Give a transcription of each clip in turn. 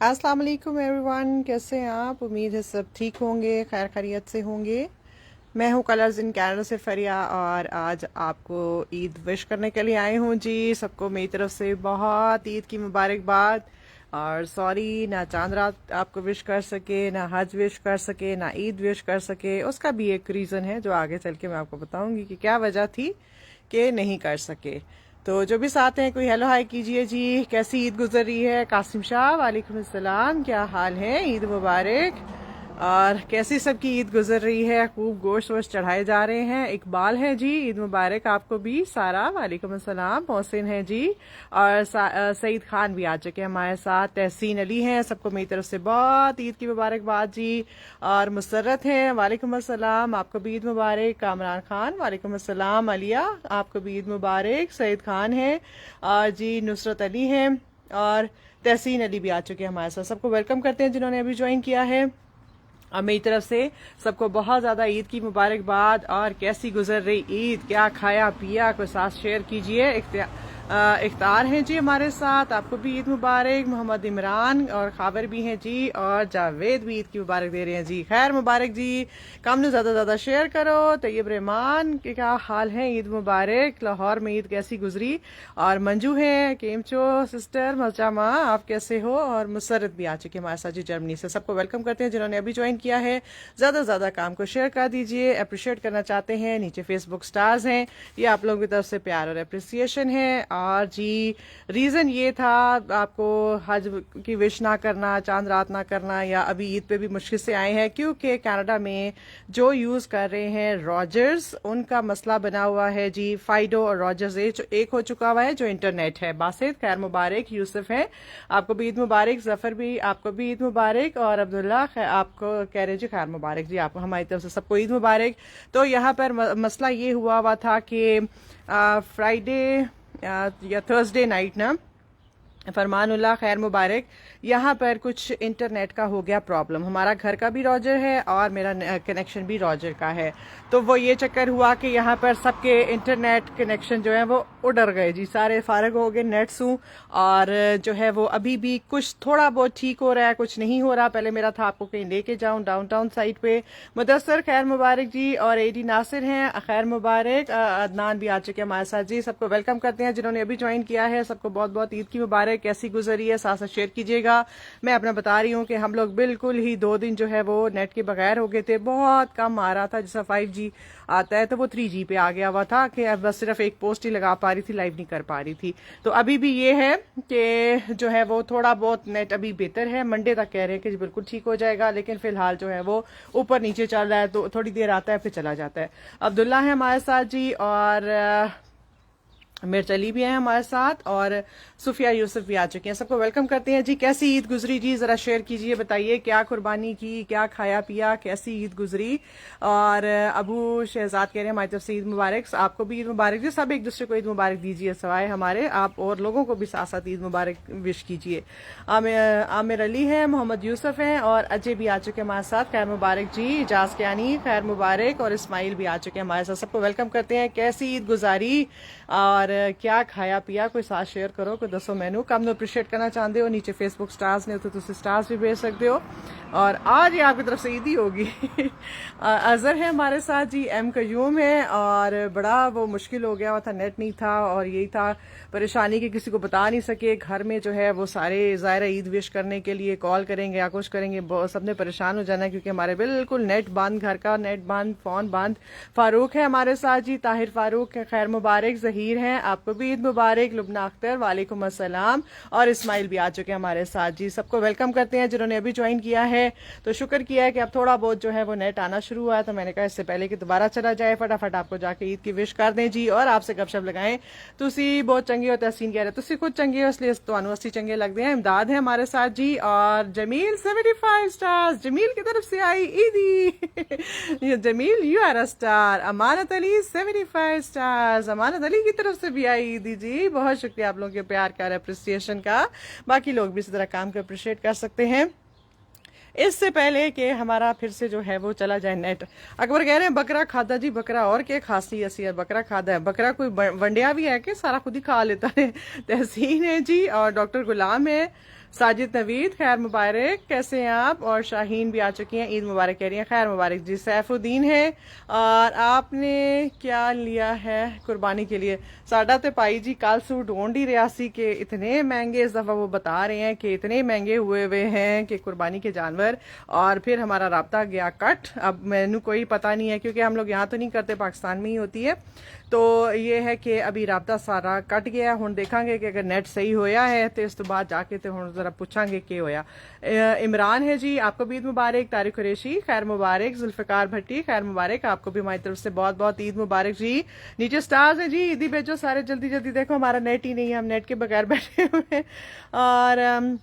अस्सलाम वालेकुम एवरीवन, कैसे हैं आप? उम्मीद है सब ठीक होंगे, खैर खैरियत से होंगे। मैं हूँ कलर्स इन कनाडा से फरिया और आज आपको ईद विश करने के लिए आई हूँ जी। सबको मेरी तरफ से बहुत ईद की मुबारकबाद। और सॉरी, ना चांद रात आपको विश कर सके, ना हज विश कर सके, ना ईद विश कर सके। उसका भी एक रीज़न है जो आगे चल के मैं आपको बताऊंगी कि क्या वजह थी कि नहीं कर सके। तो जो भी साथ हैं, कोई हेलो हाय कीजिए जी। कैसी ईद गुजर रही है? कासिम शाह, वालेकुम अस्सलाम, क्या हाल है? ईद मुबारक। और कैसी सबकी ईद गुजर रही है? खूब गोश्त वोश्त चढ़ाए जा रहे हैं। इकबाल है जी, ईद मुबारक आपको भी। सारा, वालेकुम अस्सलाम। मोहसिन है जी। और सईद खान भी आ चुके हैं हमारे साथ। तहसीन अली हैं, सबको मेरी तरफ से बहुत ईद की मुबारकबाद जी। और मुसर्रत हैं, वालेकुम अस्सलाम, आपको भी ईद मुबारक। कामरान खान, वालेकुम अस्सलाम। अलिया, आपको भी ईद मुबारक। सईद खान है और जी नुसरत अली हैं और तहसीन अली भी आ चुके हैं हमारे साथ। सबको वेलकम करते हैं जिन्होंने अभी ज्वाइन किया है। और मेरी तरफ से सबको बहुत ज़्यादा ईद की मुबारकबाद। और कैसी गुजर रही ईद, क्या खाया पिया, कोई साथ शेयर कीजिए। इफ्तार हैं जी हमारे साथ, आपको भी ईद मुबारक। मोहम्मद इमरान और खाबर भी हैं जी, और जावेद भी ईद की मुबारक दे रहे हैं जी। खैर मुबारक जी, कम ने ज़्यादा ज़्यादा करो। तैयब रहमान के क्या हाल है? ईद मुबारक। लाहौर में ईद कैसी गुजरी? और मंजू है, केमचो सिस्टर, मजामा, आप कैसे हो? और मुसरत भी आ चुकी है हमारे साथ जी जर्मनी से। सबको वेलकम करते हैं जिन्होंने अभी ज्वाइन किया है। ज़्यादा से ज़्यादा काम को शेयर कर दीजिए, अप्रिशिएट करना चाहते हैं। नीचे फेसबुक स्टार्स हैं, ये आप लोगों की तरफ से प्यार और अप्रिसिएशन है। और जी रीज़न ये था आपको हज की विश ना करना, चांद रात ना करना, या अभी ईद पे भी मुश्किल से आए हैं क्योंकि कनाडा में जो यूज़ कर रहे हैं रॉजर्स, उनका मसला बना हुआ है जी। फाइडो और रॉजर्स एक हो चुका हुआ है जो इंटरनेट है। बासित, खैर मुबारक। यूसुफ है, आपको भी ईद मुबारक। जफर भी, आपको भी ईद मुबारक। और अब्दुल्ला, आपको कह रहे जी खैर मुबारक जी, आपको हमारी तरफ से सबको ईद मुबारक। तो यहाँ पर मसला ये हुआ था कि फ्राइडे या थर्सडे नाइट ना, फरमानुल्लाह खैर मुबारक, यहाँ पर कुछ इंटरनेट का हो गया प्रॉब्लम। हमारा घर का भी रॉजर है और मेरा कनेक्शन भी रॉजर का है। तो वो ये चक्कर हुआ कि यहाँ पर सबके इंटरनेट कनेक्शन जो है वो उड़र गए जी, सारे फारग हो गए नेट से। और जो है वो अभी भी कुछ थोड़ा बहुत ठीक हो रहा है, कुछ नहीं हो रहा। पहले मेरा था आपको कहीं लेके जाऊँ डाउनटाउन साइड पे। मुदस्सर, खैर मुबारक जी। और एडी नासिर हैं, खैर मुबारक। अदनान भी आ चुके हैं हमारे साथ जी। सबको वेलकम करते हैं जिन्होंने अभी ज्वाइन किया है। सबको बहुत बहुत ईद की मुबारक। कैसी गुजरी है साथ साथ शेयर कीजिएगा। मैं अपना बता रही हूँ कि हम लोग बिल्कुल ही 2 दिन जो है वो नेट के बगैर हो गए थे। बहुत कम आ रहा था, जैसा 5G आता है तो वो 3G पे आ गया हुआ था कि अब बस सिर्फ एक पोस्ट ही लगा पा रही थी, लाइव नहीं कर पा रही थी। तो अभी भी ये है कि जो है वो थोड़ा बहुत नेट अभी बेहतर है। मंडे तक कह रहे हैं कि बिल्कुल ठीक हो जाएगा, लेकिन फिलहाल जो है वो ऊपर नीचे चल रहा है, तो थोड़ी देर आता है फिर चला जाता है। अब्दुल्ला है हमारे साथ जी, और मिर्च अली भी हैं हमारे साथ, और सुफिया यूसुफ भी आ चुके हैं। सबको वेलकम करते हैं जी। कैसी ईद गुजरी जी, जरा शेयर कीजिए, बताइए क्या कुर्बानी की, क्या खाया पिया, कैसी ईद गुजरी। और अबू शहजाद कह रहे हैं हमारी तरफ से ईद मुबारक। आपको भी ईद मुबारक जी। सब एक दूसरे को ईद मुबारक दीजिए, सवाए हमारे, आप और लोगों को भी साथ साथ ईद मुबारक विश कीजिए। आमिर अली है, मोहम्मद यूसुफ हैं, और अजय भी आ चुके हैं हमारे साथ। खैर मुबारक जी। इजाज क्यानी, खैर मुबारक। और इस्माइल भी आ चुके हैं हमारे साथ। सबको वेलकम करते हैं। कैसी ईद गुजारी और क्या खाया पिया, कोई साथ शेयर करो, कोई दसो मैनू। कम नो अप्रिशिएट करना चाहते हो, नीचे फेसबुक स्टार्स ने तो तुम स्टार्स भी भेज सकते हो। और आज ये आपकी तरफ से ईदी होगी। अजहर है हमारे साथ जी। एम कयूम है, और बड़ा वो मुश्किल हो गया हुआ था, नेट नहीं था और यही था परेशानी कि किसी को बता नहीं सके। घर में जो है वो सारे ज़ाहिर ईद विश करने के लिए कॉल करेंगे या कुछ करेंगे, सबने परेशान हो जाना है क्योंकि हमारे बिल्कुल नेट बंद, घर का नेट बंद, फोन बंद। फारूक है हमारे साथ जी, ताहिर फारूक है, खैर मुबारक। जहीर हैं, आपको भी ईद मुबारक। लुबना अख्तर, वालेकुम अस्सलाम। और इस्माइल भी आ चुके हैं हमारे साथ जी। सबको वेलकम करते हैं जिन्होंने अभी ज्वाइन किया है। तो शुक्र किया है कि अब थोड़ा बहुत जो है वो नेट आना शुरू हुआ है, तो मैंने कहा इससे पहले कि दोबारा चला जाए, फटाफट आपको जाके ईद की विश कर दें जी, और आपसे गपशप लगाएं। तुसी बहुत चंगे हो, तहसीन कह रहे तुसी खुद चंगे हो, इसलिए तो 80 चंगे लगते हैं। इमदाद है हमारे साथ जी, और जमील 75 स्टार्स, जमील की तरफ से आई ईदी। Jameel you are a star. Amanat Ali 75 stars, Amanat Ali की तरफ से भी आई ईदी जी। बहुत शुक्रिया आप लोगों के प्यार का, अप्रिसिएशन का। बाकी लोग भी इसी तरह काम को अप्रिशिएट कर सकते हैं। इससे पहले कि हमारा फिर से जो है वो चला जाए नेट, अकबर कह रहे हैं बकरा खादा जी, बकरा और क्या खासी ऐसी, बकरा खादा है, बकरा कोई वंडिया भी है कि सारा खुद ही खा लेता है। तहसीन है जी, और डॉक्टर गुलाम है, साजिद नवीद खैर मुबारक, कैसे हैं आप? और शाहीन भी आ चुकी हैं, ईद मुबारक कह रही हैं, खैर मुबारक जी। सैफुद्दीन है, और आपने क्या लिया है कुर्बानी के लिए? साडा ते पाई जी कल सूट ढूंढ ही रहा सी कि इतने महंगे, इस दफा वो बता रहे हैं कि इतने महंगे हुए हुए हैं कि कुर्बानी के जानवर, और फिर हमारा राब्ता गया कट। अब मैनू कोई पता नहीं है क्योंकि हम लोग यहाँ तो नहीं करते, पाकिस्तान में ही होती है। तो ये है कि अभी राब्ता सारा कट गया। हुण देखांगे कि अगर नेट सही होया है तो इस तो बाद जाके तो हुण जरा पूछांगे कि होया। इमरान है जी, आपको भी ईद मुबारक। तारिक कुरैशी खैर मुबारक। जुल्फिकार भट्टी खैर मुबारक, आपको भी हमारी तरफ से बहुत बहुत ईद मुबारक जी। नीचे स्टार्स है जी, ईदी भेजो सारे जल्दी जल्दी। देखो हमारा नेट ही नहीं है, हम नेट के बगैर बैठे हुए हैं। और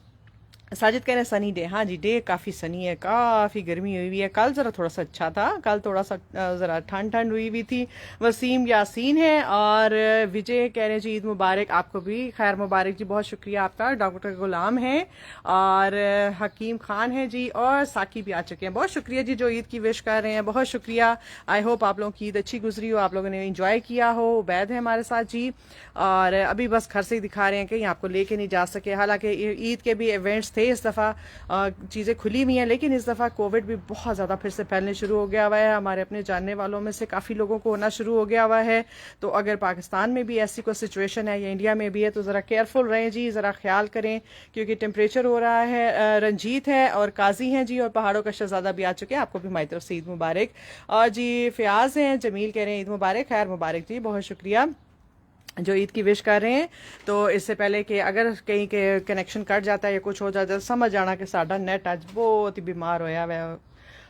साजिद कह रहे हैं सनी डे। हाँ जी, डे काफ़ी सनी है, काफ़ी गर्मी हुई हुई है। कल ज़रा थोड़ा सा अच्छा था, कल थोड़ा सा ज़रा ठंड ठंड हुई हुई थी। वसीम यासीन है, और विजय कह रहे हैं जी ईद मुबारक, आपको भी खैर मुबारक जी, बहुत शुक्रिया आपका। डॉक्टर गुलाम है, और हकीम खान है जी, और साकी भी आ चुके हैं। बहुत शुक्रिया जी जो ईद की विश कर रहे हैं, बहुत शुक्रिया। आई होप आप लोगों की ईद अच्छी गुजरी हो, आप लोगों ने इंजॉय किया हो। उबैद है हमारे साथ जी, और अभी बस घर से ही दिखा रहे हैं कि आपको लेके नहीं जा सके। हालांकि ईद के भी इवेंट्स थे इस दफ़ा, चीज़ें खुली हुई हैं, लेकिन इस दफ़ा कोविड भी बहुत ज़्यादा फिर से फैलने शुरू हो गया हुआ है। हमारे अपने जानने वालों में से काफ़ी लोगों को होना शुरू हो गया हुआ है। तो अगर पाकिस्तान में भी ऐसी कोई सिचुएशन है या इंडिया में भी है तो ज़रा केयरफुल रहें जी, ज़रा ख्याल करें, क्योंकि टेम्परेचर हो रहा है। रंजीत है और काजी हैं जी, और पहाड़ों का शहजादा भी आ चुके हैं, आपको भी हमारी तरफ से ईद मुबारक। और जी फयाज हैं, जमील कह रहे हैं ईद मुबारक, खैर मुबारक जी, बहुत शुक्रिया जो ईद की विश कर रहे हैं। तो इससे पहले कि अगर कहीं के कनेक्शन कट जाता है या कुछ हो जाता है, समझ जाना कि साडा नेट आज बहुत ही बीमार होया हुआ।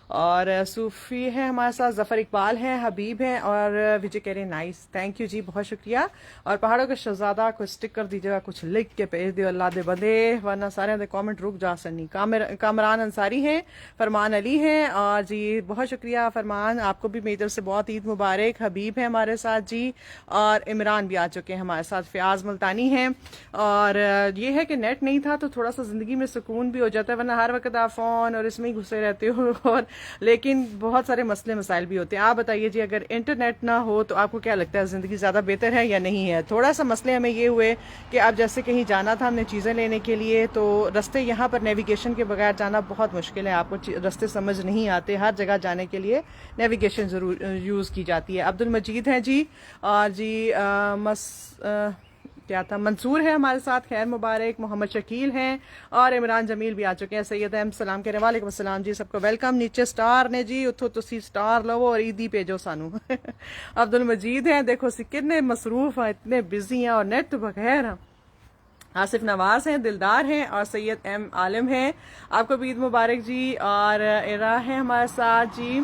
और सूफी है हमारे साथ, जफर इकबाल है, हबीब है, और विजय कह रहे हैं नाइस, थैंक यू जी, बहुत शुक्रिया। और पहाड़ों का शहजादा को स्टिकर दीजिएगा, कुछ लिख के भेज दियो अल्लाह दे बदे, वरना सारे दे कमेंट रुक जा सनी। कामरान अंसारी हैं, फरमान अली हैं, और जी बहुत शुक्रिया फरमान, आपको भी मेरी तरफ से बहुत ईद मुबारक। हबीब है हमारे साथ जी, और इमरान भी आ चुके हैं हमारे साथ, फयाज मुल्तानी हैं। और ये है कि नेट नहीं था तो थोड़ा सा जिंदगी में सुकून भी हो जाता है, वरना हर वक्त आप फोन और इसमें ही घुसे रहते हो। और लेकिन बहुत सारे मसले मसाइल भी होते हैं। आप बताइए जी, अगर इंटरनेट ना हो तो आपको क्या लगता है, ज़िंदगी ज़्यादा बेहतर है या नहीं है? थोड़ा सा मसले हमें ये हुए कि अब जैसे कहीं जाना था हमने चीज़ें लेने के लिए, तो रास्ते यहाँ पर नेविगेशन के बगैर जाना बहुत मुश्किल है, आपको रास्ते समझ नहीं आते। हर जगह जाने के लिए नेविगेशन ज़रूर यूज़ की जाती है। अब्दुल मजीद हैं जी, और जी क्या था, मंसूर है हमारे साथ, खैर मुबारक। मोहम्मद शकील हैं, और इमरान जमील भी आ चुके हैं। सैयद अहम सलाम कह रहे हैं, वालेकुम अस्सलाम जी, सबको वेलकम। नीचे स्टार ने जी, उतो तुसी स्टार लवो और ईदी भेजो सानू। अब्दुल मजीद हैं, देखो सी कितने मसरूफ हैं, इतने बिजी हैं, और नेट तो बगैर हैं। आसिफ नवाज हैं, दिलदार हैं, और सैयद एम आलिम हैं, आपको भी ईद मुबारक जी। और इरा है हमारे साथ जी,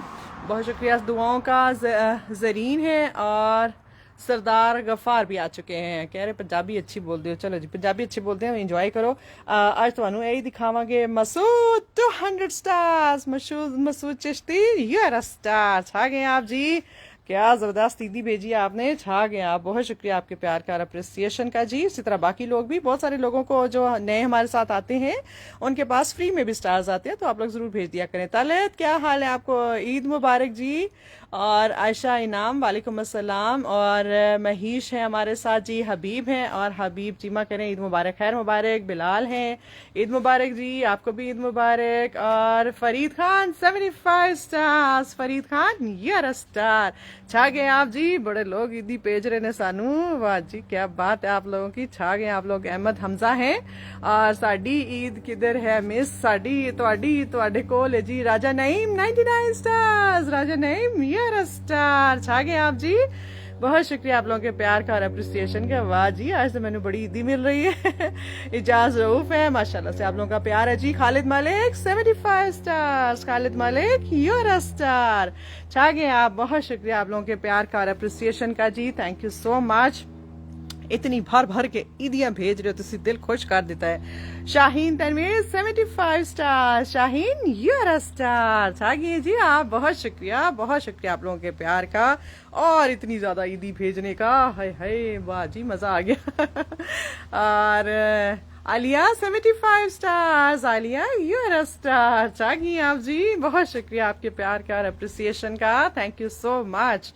बहुत शुक्रिया दुआओं का। जरीन है, और सरदार गफ्फार भी आ चुके हैं, कह रहे पंजाबी अच्छी बोलते हो। चलो जी, पंजाबी अच्छी बोलते हैं, इंजॉय करो। आज तुहानू यही दिखावांगे Masood 200 stars, Masood Chishti you are a star. छा गए आप जी, क्या जबरदस्त ईदी भेजी है आपने, छा गए आप, बहुत शुक्रिया आपके प्यार का और अप्रिसिएशन का जी। इसी तरह बाकी लोग भी, बहुत सारे लोगों को जो नए हमारे साथ आते हैं उनके पास फ्री में भी स्टार्स आते हैं, तो आप लोग जरूर भेज दिया करें। तलत क्या हाल है आपको, ईद मुबारक जी। और आयशा इनाम वालेकुम अस्सलाम, और महीश है हमारे साथ जी, हबीब हैं, और हबीब जीमा करें ईद मुबारक, खैर मुबारक। बिलाल हैं, ईद मुबारक जी, आपको भी ईद मुबारक। और Farid Khan 75 stars, Farid Khan your a star, छा गए आप जी, बड़े लोग ईदी भेज रहे ने सानू, वाह जी क्या बात है आप लोगों की, छा गए आप लोग। अहमद हमजा हैं, और साडी ईद किधर है मिस, साडी तुहाडे कोल है जी। Raja Naeem 99 stars, Raja Naeem you're a star, छा गए आप जी, बहुत शुक्रिया आप लोगों के प्यार का और अप्रिसिएशन का। वाह जी, आज तो मैंने बड़ी ईदी मिल रही है। इजाज रऊफ है, माशाल्लाह से आप लोगों का प्यार है जी। Khalid Malik 75 stars, Khalid Malik you're a star, छा गए आप, बहुत शुक्रिया आप लोगों के प्यार का और अप्रिसिएशन का जी, थैंक यू सो मच। इतनी भर भर के ईदियां भेज रहे हो, तो दिल खुश कर देता है। Shaheen Tanveer 75 star, Shaheen you're a star, छागिए जी आप, बहुत शुक्रिया आप लोगों के प्यार का और इतनी ज्यादा ईदी भेजने का। हाय हाय, वाह जी, मजा आ गया। और Aliya 75 stars, Aliya you're a star, छागिए आप जी, बहुत शुक्रिया आपके प्यार का और अप्रिसिएशन का, थैंक यू सो मच।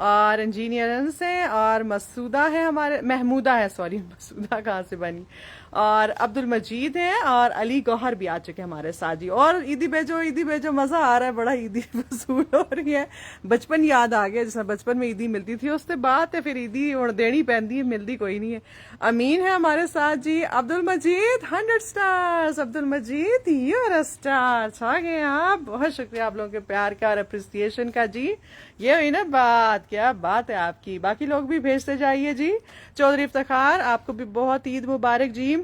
और इंजीनियर्स हैं, और मसूदा है हमारे, महमूदा है, सॉरी मसूदा कहाँ से बनी। और अब्दुल मजीद हैं और अली गौहर भी आ चुके हैं हमारे साथ जी। और ईदी बेजो मजा आ रहा है, बड़ा ईदी वसूल हो रही है। बचपन याद आ गया, जिस बचपन में ईदी मिलती थी उससे बात है, फिर ईदी और देनी पैंदी है, मिलती कोई नहीं है। अमीन है हमारे साथ जी। Abdul Majeed 100 stars, Abdul Majeed you're star, छा गए आप। बहुत शुक्रिया आप लोगों के प्यार का और अप्रिसिएशन का जी। ये हुई ना बात, क्या बात है आपकी। बाकी लोग भी भेजते जाइए जी। चौधरी इफ्तिखार आपको भी बहुत ईद मुबारक जी।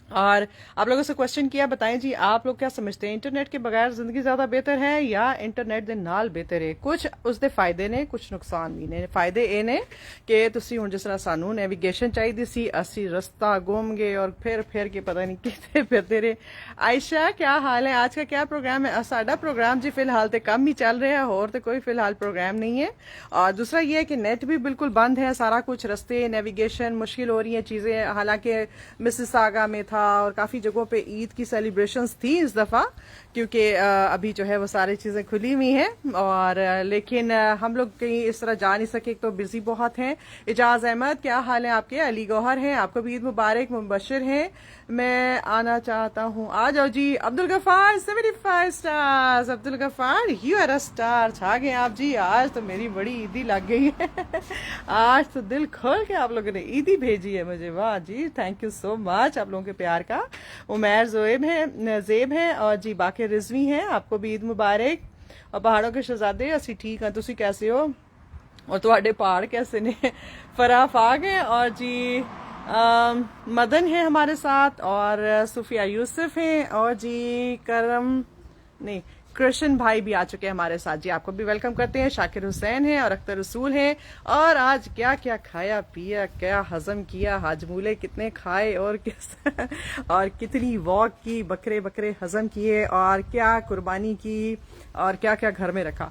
और आप लोगों से क्वेश्चन किया, बताएं जी आप लोग क्या समझते हैं, इंटरनेट के बगैर जिंदगी ज्यादा बेहतर है या इंटरनेट ਦੇ ਨਾਲ बेहतर है। कुछ उसके फायदे ने, कुछ नुकसान भी ने। फायदे ਇਹ ਨੇ ਕਿ ਤੁਸੀਂ ਹੁਣ ਜਿਸ ਤਰ੍ਹਾਂ ਸਾਨੂੰ ਨੈਵੀਗੇਸ਼ਨ ਚਾਹੀਦੀ ਸੀ, ਅਸੀਂ ਰਸਤਾ ਗੁੰਮ ਗਏ और फिर के पता नहीं कितने फिरते रहे। आयशा क्या हाल है, आज का क्या प्रोग्राम है। साडा प्रोग्राम जी फिलहाल तो कम ही चल रहा है, और तो कोई फिलहाल प्रोग्राम नहीं है। और दूसरा ये है कि नेट भी बिल्कुल बंद है, सारा कुछ रस्ते नेविगेशन मुश्किल हो रही है चीजें। हालांकि मिसिसागा में था और काफी जगहों पे ईद की सेलिब्रेशंस थी इस दफा, क्योंकि अभी जो है वो सारी चीजें खुली हुई हैं। और लेकिन हम लोग कहीं इस तरह जा नहीं सके, तो बिजी बहुत हैं। इजाज अहमद क्या हाल है आपके। अली गौहर हैं, आपको भी ईद मुबारक, मुबशर हैं। मैं आना चाहता हूँ, आ जाओ जी। Abdul Ghaffar 75 stars, Abdul Ghaffar you are a star, छा गए आप जी। आज तो मेरी बड़ी ईदी लग गई है आज तो दिल खोल के आप लोगों ने ईदी भेजी है मुझे, वाह जी, थैंक यू सो मच आप लोगों के प्यार का। उमैर जेब है और जी बाकी रिजवी हैं, आपको भी ईद मुबारक। और पहाड़ों के शहजादे असि ठीक हैं, तुसी कैसे हो और तुम्हारे पहाड़ कैसे ने। फराफ आ गए और जी मदन है हमारे साथ और सुफिया यूसुफ हैं और जी करम नहीं कृष्ण भाई भी आ चुके हैं हमारे साथ जी, आपको भी वेलकम करते हैं। शाकिर हुसैन है और अख्तर रसूल है। और आज क्या क्या खाया पिया, क्या हजम किया, हाजमूले कितने खाए और किस और कितनी वॉक की, बकरे हजम किए और क्या कुर्बानी की और क्या क्या घर में रखा।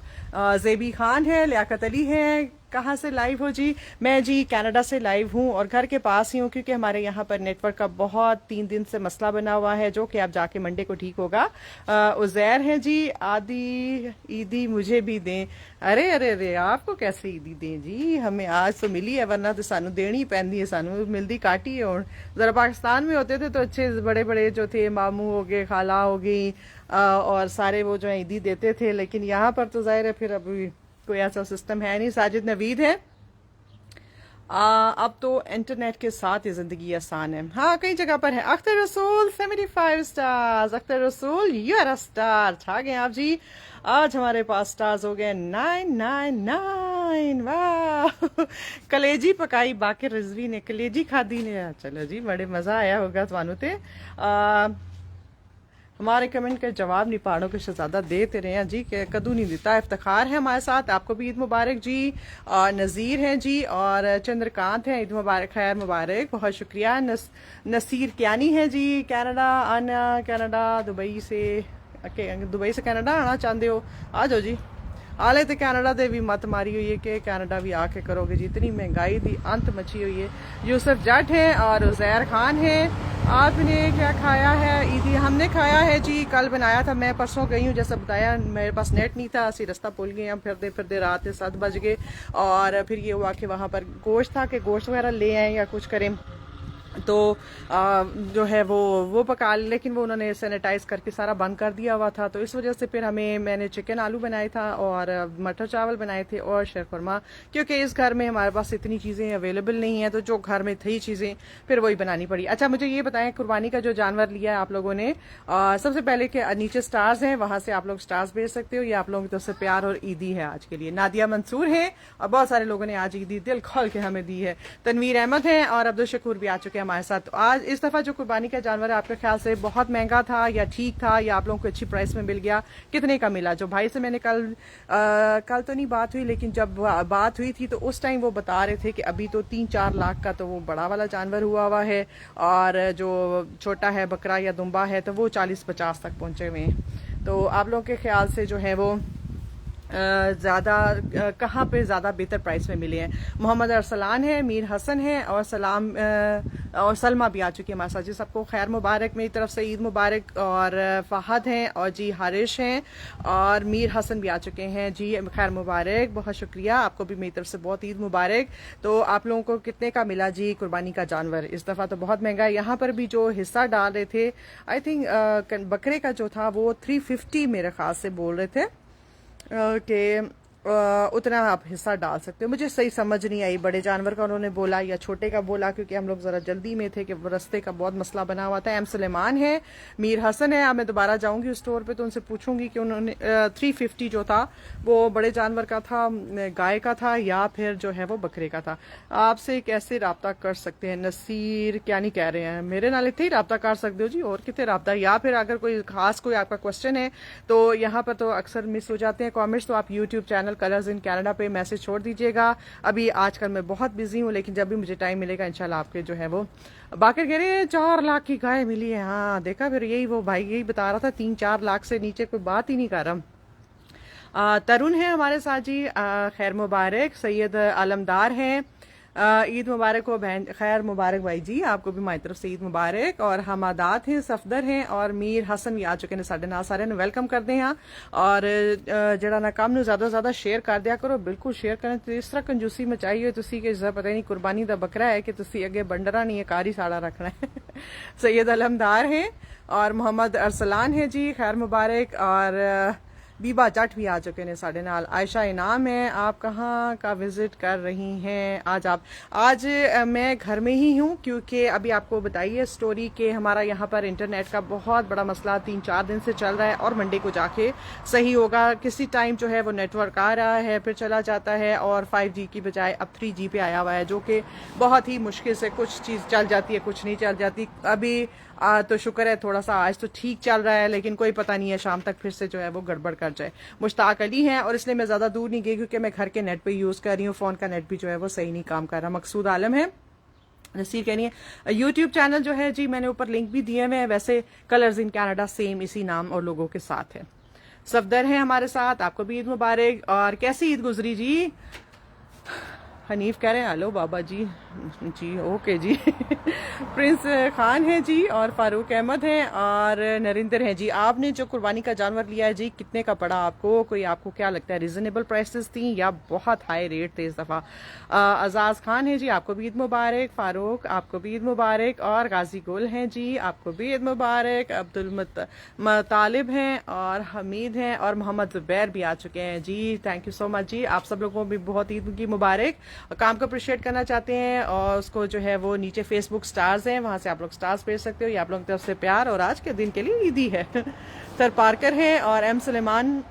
जेबी खान है, लियाकत अली है। कहाँ से लाइव हो जी। मैं जी कनाडा से लाइव हूँ और घर के पास ही हूँ, क्योंकि हमारे यहाँ पर नेटवर्क का बहुत 3 दिन से मसला बना हुआ है, जो कि आप जाके मंडे को ठीक होगा। उजैर है जी, आदि ईदी मुझे भी दें। अरे अरे अरे आपको कैसे ईदी दें जी, हमें आज तो मिली है, वरना तो सानू देनी पैंदी है, सानू मिलती काटी है। और जरा पाकिस्तान में होते थे तो अच्छे बड़े बड़े जो थे, मामू हो गए, खाला हो गई, और सारे वो जो है ईदी देते थे। लेकिन यहाँ पर तो जाहिर है फिर अभी कोई ऐसा सिस्टम है नहीं। साजिद नवीद है, अब तो इंटरनेट के साथ ही जिंदगी आसान है। हाँ कई जगह पर है। अख्तर रसूल 75 स्टार्स, अख्तर रसूल यू आर अ स्टार, छा गए आप जी। आज हमारे पास स्टार्स हो गए 999, वाह। कलेजी पकाई बाकी रिजवी ने, कलेजी खादी ने, चलो जी बड़े मजा आया होगा थानू ते। हमारे कमेंट का जवाब नहीं पहाड़ों के शहजादा देते रहे हैं जी, कि कदू नहीं देता। इफ्तिखार है हमारे साथ, आपको भी ईद मुबारक जी। और नज़ीर हैं जी और चंद्रकांत हैं, ईद मुबारक, खैर मुबारक, बहुत शुक्रिया। नसीर क्यानी है जी, कनाडा आना, कनाडा दुबई से कनाडा आना चाहते हो, आ जाओ जी। आले तो कैनेडा दे भी मत मारी हुई है कि कैनेडा भी आके करोगे जी, इतनी महंगाई दी अंत मची हुई है। यूसुफ जट है और उजैर खान है। आपने क्या खाया है ईदी। हमने खाया है जी, कल बनाया था, मैं परसों गई हूँ जैसा बताया, मेरे पास नेट नहीं था, असी रास्ता भूल गए, हम फिरते फिरते रात के 7 बज गए। और फिर ये हुआ कि वहाँ पर गोश्त था कि गोश्त वगैरह ले आए या कुछ करें, तो जो है वो पका, लेकिन वो उन्होंने सैनिटाइज करके सारा बंद कर दिया हुआ था, तो इस वजह से फिर मैंने चिकन आलू बनाए था और मटर चावल बनाए थे और शीरखुरमा, क्योंकि इस घर में हमारे पास इतनी चीज़ें अवेलेबल नहीं है, तो जो घर में थी चीज़ें फिर वही बनानी पड़ी। अच्छा मुझे ये बताएं, कुर्बानी का जो जानवर लिया है आप लोगों ने, सबसे पहले कि नीचे स्टार्स हैं, वहां से आप लोग स्टार्स भेज सकते हो, या आप लोगों की तरफ से प्यार और ईदी है आज के लिए। नादिया मंसूर है और बहुत सारे लोगों ने आज ईदी दिल खोल के हमें दी है। तनवीर अहमद है और अब्दुल शकूर भी आ चुके हैं हमारे साथ। तो आज इस दफा जो कुर्बानी का जानवर है, आपके ख्याल से बहुत महंगा था या ठीक था, या आप लोगों को अच्छी प्राइस में मिल गया, कितने का मिला? जो भाई से मैंने कल तो नहीं बात हुई, लेकिन जब बात हुई थी तो उस टाइम वो बता रहे थे कि अभी तो 3-4 लाख का तो वो बड़ा वाला जानवर हुआ है, और जो छोटा है बकरा या दुम्बा है तो वो 40-50 तक पहुंचे हुए हैं। तो आप लोगों के ख्याल से जो है वो ज़्यादा कहाँ पे ज़्यादा बेहतर प्राइस में मिले हैं। मोहम्मद अरसलान है, मीर हसन है और सलाम और सलमा भी आ चुकी है हमारे साथ जी। सबको खैर मुबारक, मेरी तरफ से ईद मुबारक। और फ़हद हैं और जी हारिश हैं और मीर हसन भी आ चुके हैं जी, खैर मुबारक, बहुत शुक्रिया आपको भी मेरी तरफ से बहुत ईद मुबारक। तो आप लोगों को कितने का मिला जी कुर्बानी का जानवर? इस दफ़ा तो बहुत महंगा है। यहाँ पर भी जो हिस्सा डाल रहे थे, आई थिंक बकरे का जो था वो 350 मेरे ख्याल से बोल रहे थे कि उतना आप हिस्सा डाल सकते हो। मुझे सही समझ नहीं आई बड़े जानवर का उन्होंने बोला या छोटे का बोला, क्योंकि हम लोग ज़रा जल्दी में थे कि रास्ते का बहुत मसला बना हुआ था। एम सुलेमान है, मीर हसन है। अब मैं दोबारा जाऊंगी उस स्टोर पे तो उनसे पूछूंगी कि उन्होंने 350 जो था वो बड़े जानवर का था, गाय का था या फिर जो है वो बकरे का था। आपसे कैसे रब्ता कर सकते हैं? नसीर क्या नहीं कह रहे हैं, मेरे नाल इतने ही रब्ता कर सकते हो जी, और कितने रब्ता। या फिर अगर कोई खास कोई आपका क्वेश्चन है तो यहाँ पर तो अक्सर मिस हो जाते हैं कॉमेंट्स, तो आप YouTube channel Colors in Canada पे मैसेज छोड़ दीजिएगा। अभी आजकल मैं बहुत बिजी हूँ, लेकिन जब भी मुझे टाइम मिलेगा इंशाल्लाह आपके जो है वो। बाकिर कह रहे हैं 4 लाख की गाय मिली है। हाँ देखा, फिर यही वो भाई यही बता रहा था 3-4 लाख से नीचे कोई बात ही नहीं कर रहा। तरुण है हमारे साथ जी, खैर मुबारक। सैयद आलमदार हैं, ईद मुबारक हो बहन। खैर मुबारक भाई जी, आपको भी हमारी तरफ से ईद मुबारक। और हमादात हैं, सफदर हैं और मीर हसन भी आ चुके हैं साढ़े नाल। सारे वेलकम करते हैं। और जरा ना काम ਨੂੰ ज़्यादा ज़्यादा शेयर कर दिया करो, बिल्कुल शेयर करें। तो इस तरह कंजूसी मचाई हो तुसी कि पता नहीं कुर्बानी का बकरा है कि तुसी अगे बंडरा नहीं है, कार ही साड़ा रखना है। सैयद अलमदार हैं और मोहम्मद अरसलान है जी, खैर मुबारक। और बीबा जट भी आ चुके हैं साढ़े नाल। आयशा इनाम है, आप कहाँ का विजिट कर रही हैं आज? आज मैं घर में ही हूँ, क्योंकि अभी आपको बताइए स्टोरी के हमारा यहाँ पर इंटरनेट का बहुत बड़ा मसला 3-4 दिन से चल रहा है और मंडे को जाके सही होगा। किसी टाइम जो है वो नेटवर्क आ रहा है फिर चला जाता है और 5G की बजाय अब 3G पे आया हुआ है, जो कि बहुत ही मुश्किल से कुछ चीज़ चल जाती है, कुछ नहीं चल जाती। अभी तो शुक्र है थोड़ा सा आज तो ठीक चल रहा है, लेकिन कोई पता नहीं है शाम तक फिर से जो है वो गड़बड़ कर जाए। मुश्ताक अली हैं और इसलिए मैं ज़्यादा दूर नहीं गई, क्योंकि मैं घर के नेट पे यूज़ कर रही हूँ, फ़ोन का नेट भी जो है वो सही नहीं काम कर रहा। मकसूद आलम है, नसीर कहनी है। यूट्यूब चैनल जो है जी मैंने ऊपर लिंक भी दिए हुए हैं, वैसे कलर्स इन कनाडा सेम इसी नाम और लोगों के साथ है। सफदर है हमारे साथ, आपको भी ईद मुबारक। और कैसी ईद गुजरी जी? हनीफ कह रहे हैं हेलो बाबा जी, जी ओके जी। प्रिंस खान है जी और फारूक अहमद हैं और नरिंदर हैं जी। आपने जो कुर्बानी का जानवर लिया है जी कितने का पड़ा आपको? कोई आपको क्या लगता है रिजनेबल प्राइसेस थी या बहुत हाई रेट थे इस दफ़ा? आज़ाज खान है जी, आपको भी ईद मुबारक। फारूक आपको भी ईद मुबारक। और गाजी गुल हैं जी, आपको भी ईद मुबारक। अब्दुल मुतालिब हैं और हमीद हैं और मोहम्मद जुबैर भी आ चुके हैं जी। थैंक यू सो मच जी, आप सब लोगों को भी बहुत ईद की मुबारक। काम को अप्रिशिएट करना चाहते हैं और उसको जो है वो नीचे फेसबुक स्टार्स हैं, वहां से आप लोग स्टार्स भेज सकते हो। ये आप लोगों की तरफ से प्यार और आज के दिन के लिए ईदी है। थर पार्कर हैं और एम सुलेमान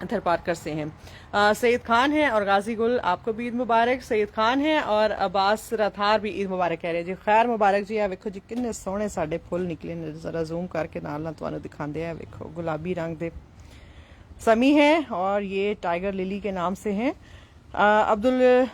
थर पार्कर से हैं। सईद खान है और गाजी गुल आपको भी ईद मुबारक। सईद खान है और अब्बास रथार भी ईद मुबारक कह रहे हैं जी। खैर मुबारक जी। वेखो जी किन्ने सोहने साडे फुल निकले ने, जरा जूम करके नाल ना तुहानू दिखांदे हैं। वेखो गुलाबी रंग दे समी है और ये टाइगर लिली के नाम से हैं। अब्दुल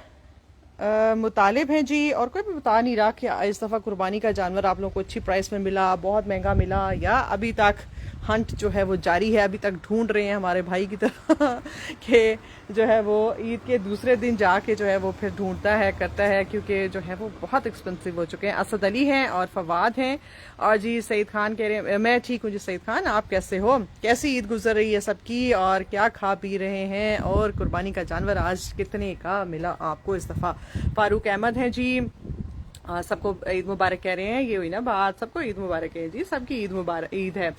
मुतालिब हैं जी। और कोई भी बता नहीं रहा कि इस दफ़ा कुर्बानी का जानवर आप लोगों को अच्छी प्राइस में मिला, बहुत महंगा मिला, या अभी तक हंट जो है वो जारी है, अभी तक ढूंढ रहे हैं हमारे भाई की तरह कि जो है वो ईद के दूसरे दिन जाके जो है वो फिर ढूंढता है करता है, क्योंकि जो है वो बहुत एक्सपेंसिव हो चुके हैं। असद अली हैं और फवाद हैं और जी सईद खान कह रहे हैं मैं ठीक हूँ जी। सईद खान आप कैसे हो? कैसी ईद गुजर रही है सबकी और क्या खा पी रहे हैं? और कुर्बानी का जानवर आज कितने का मिला आपको इस दफ़ा? फारूक अहमद हैं जी, सबको ईद मुबारक कह रहे हैं। ये हुई ना बात, सबको ईद मुबारक है जी, सबकी ईद मुबारक ईद है।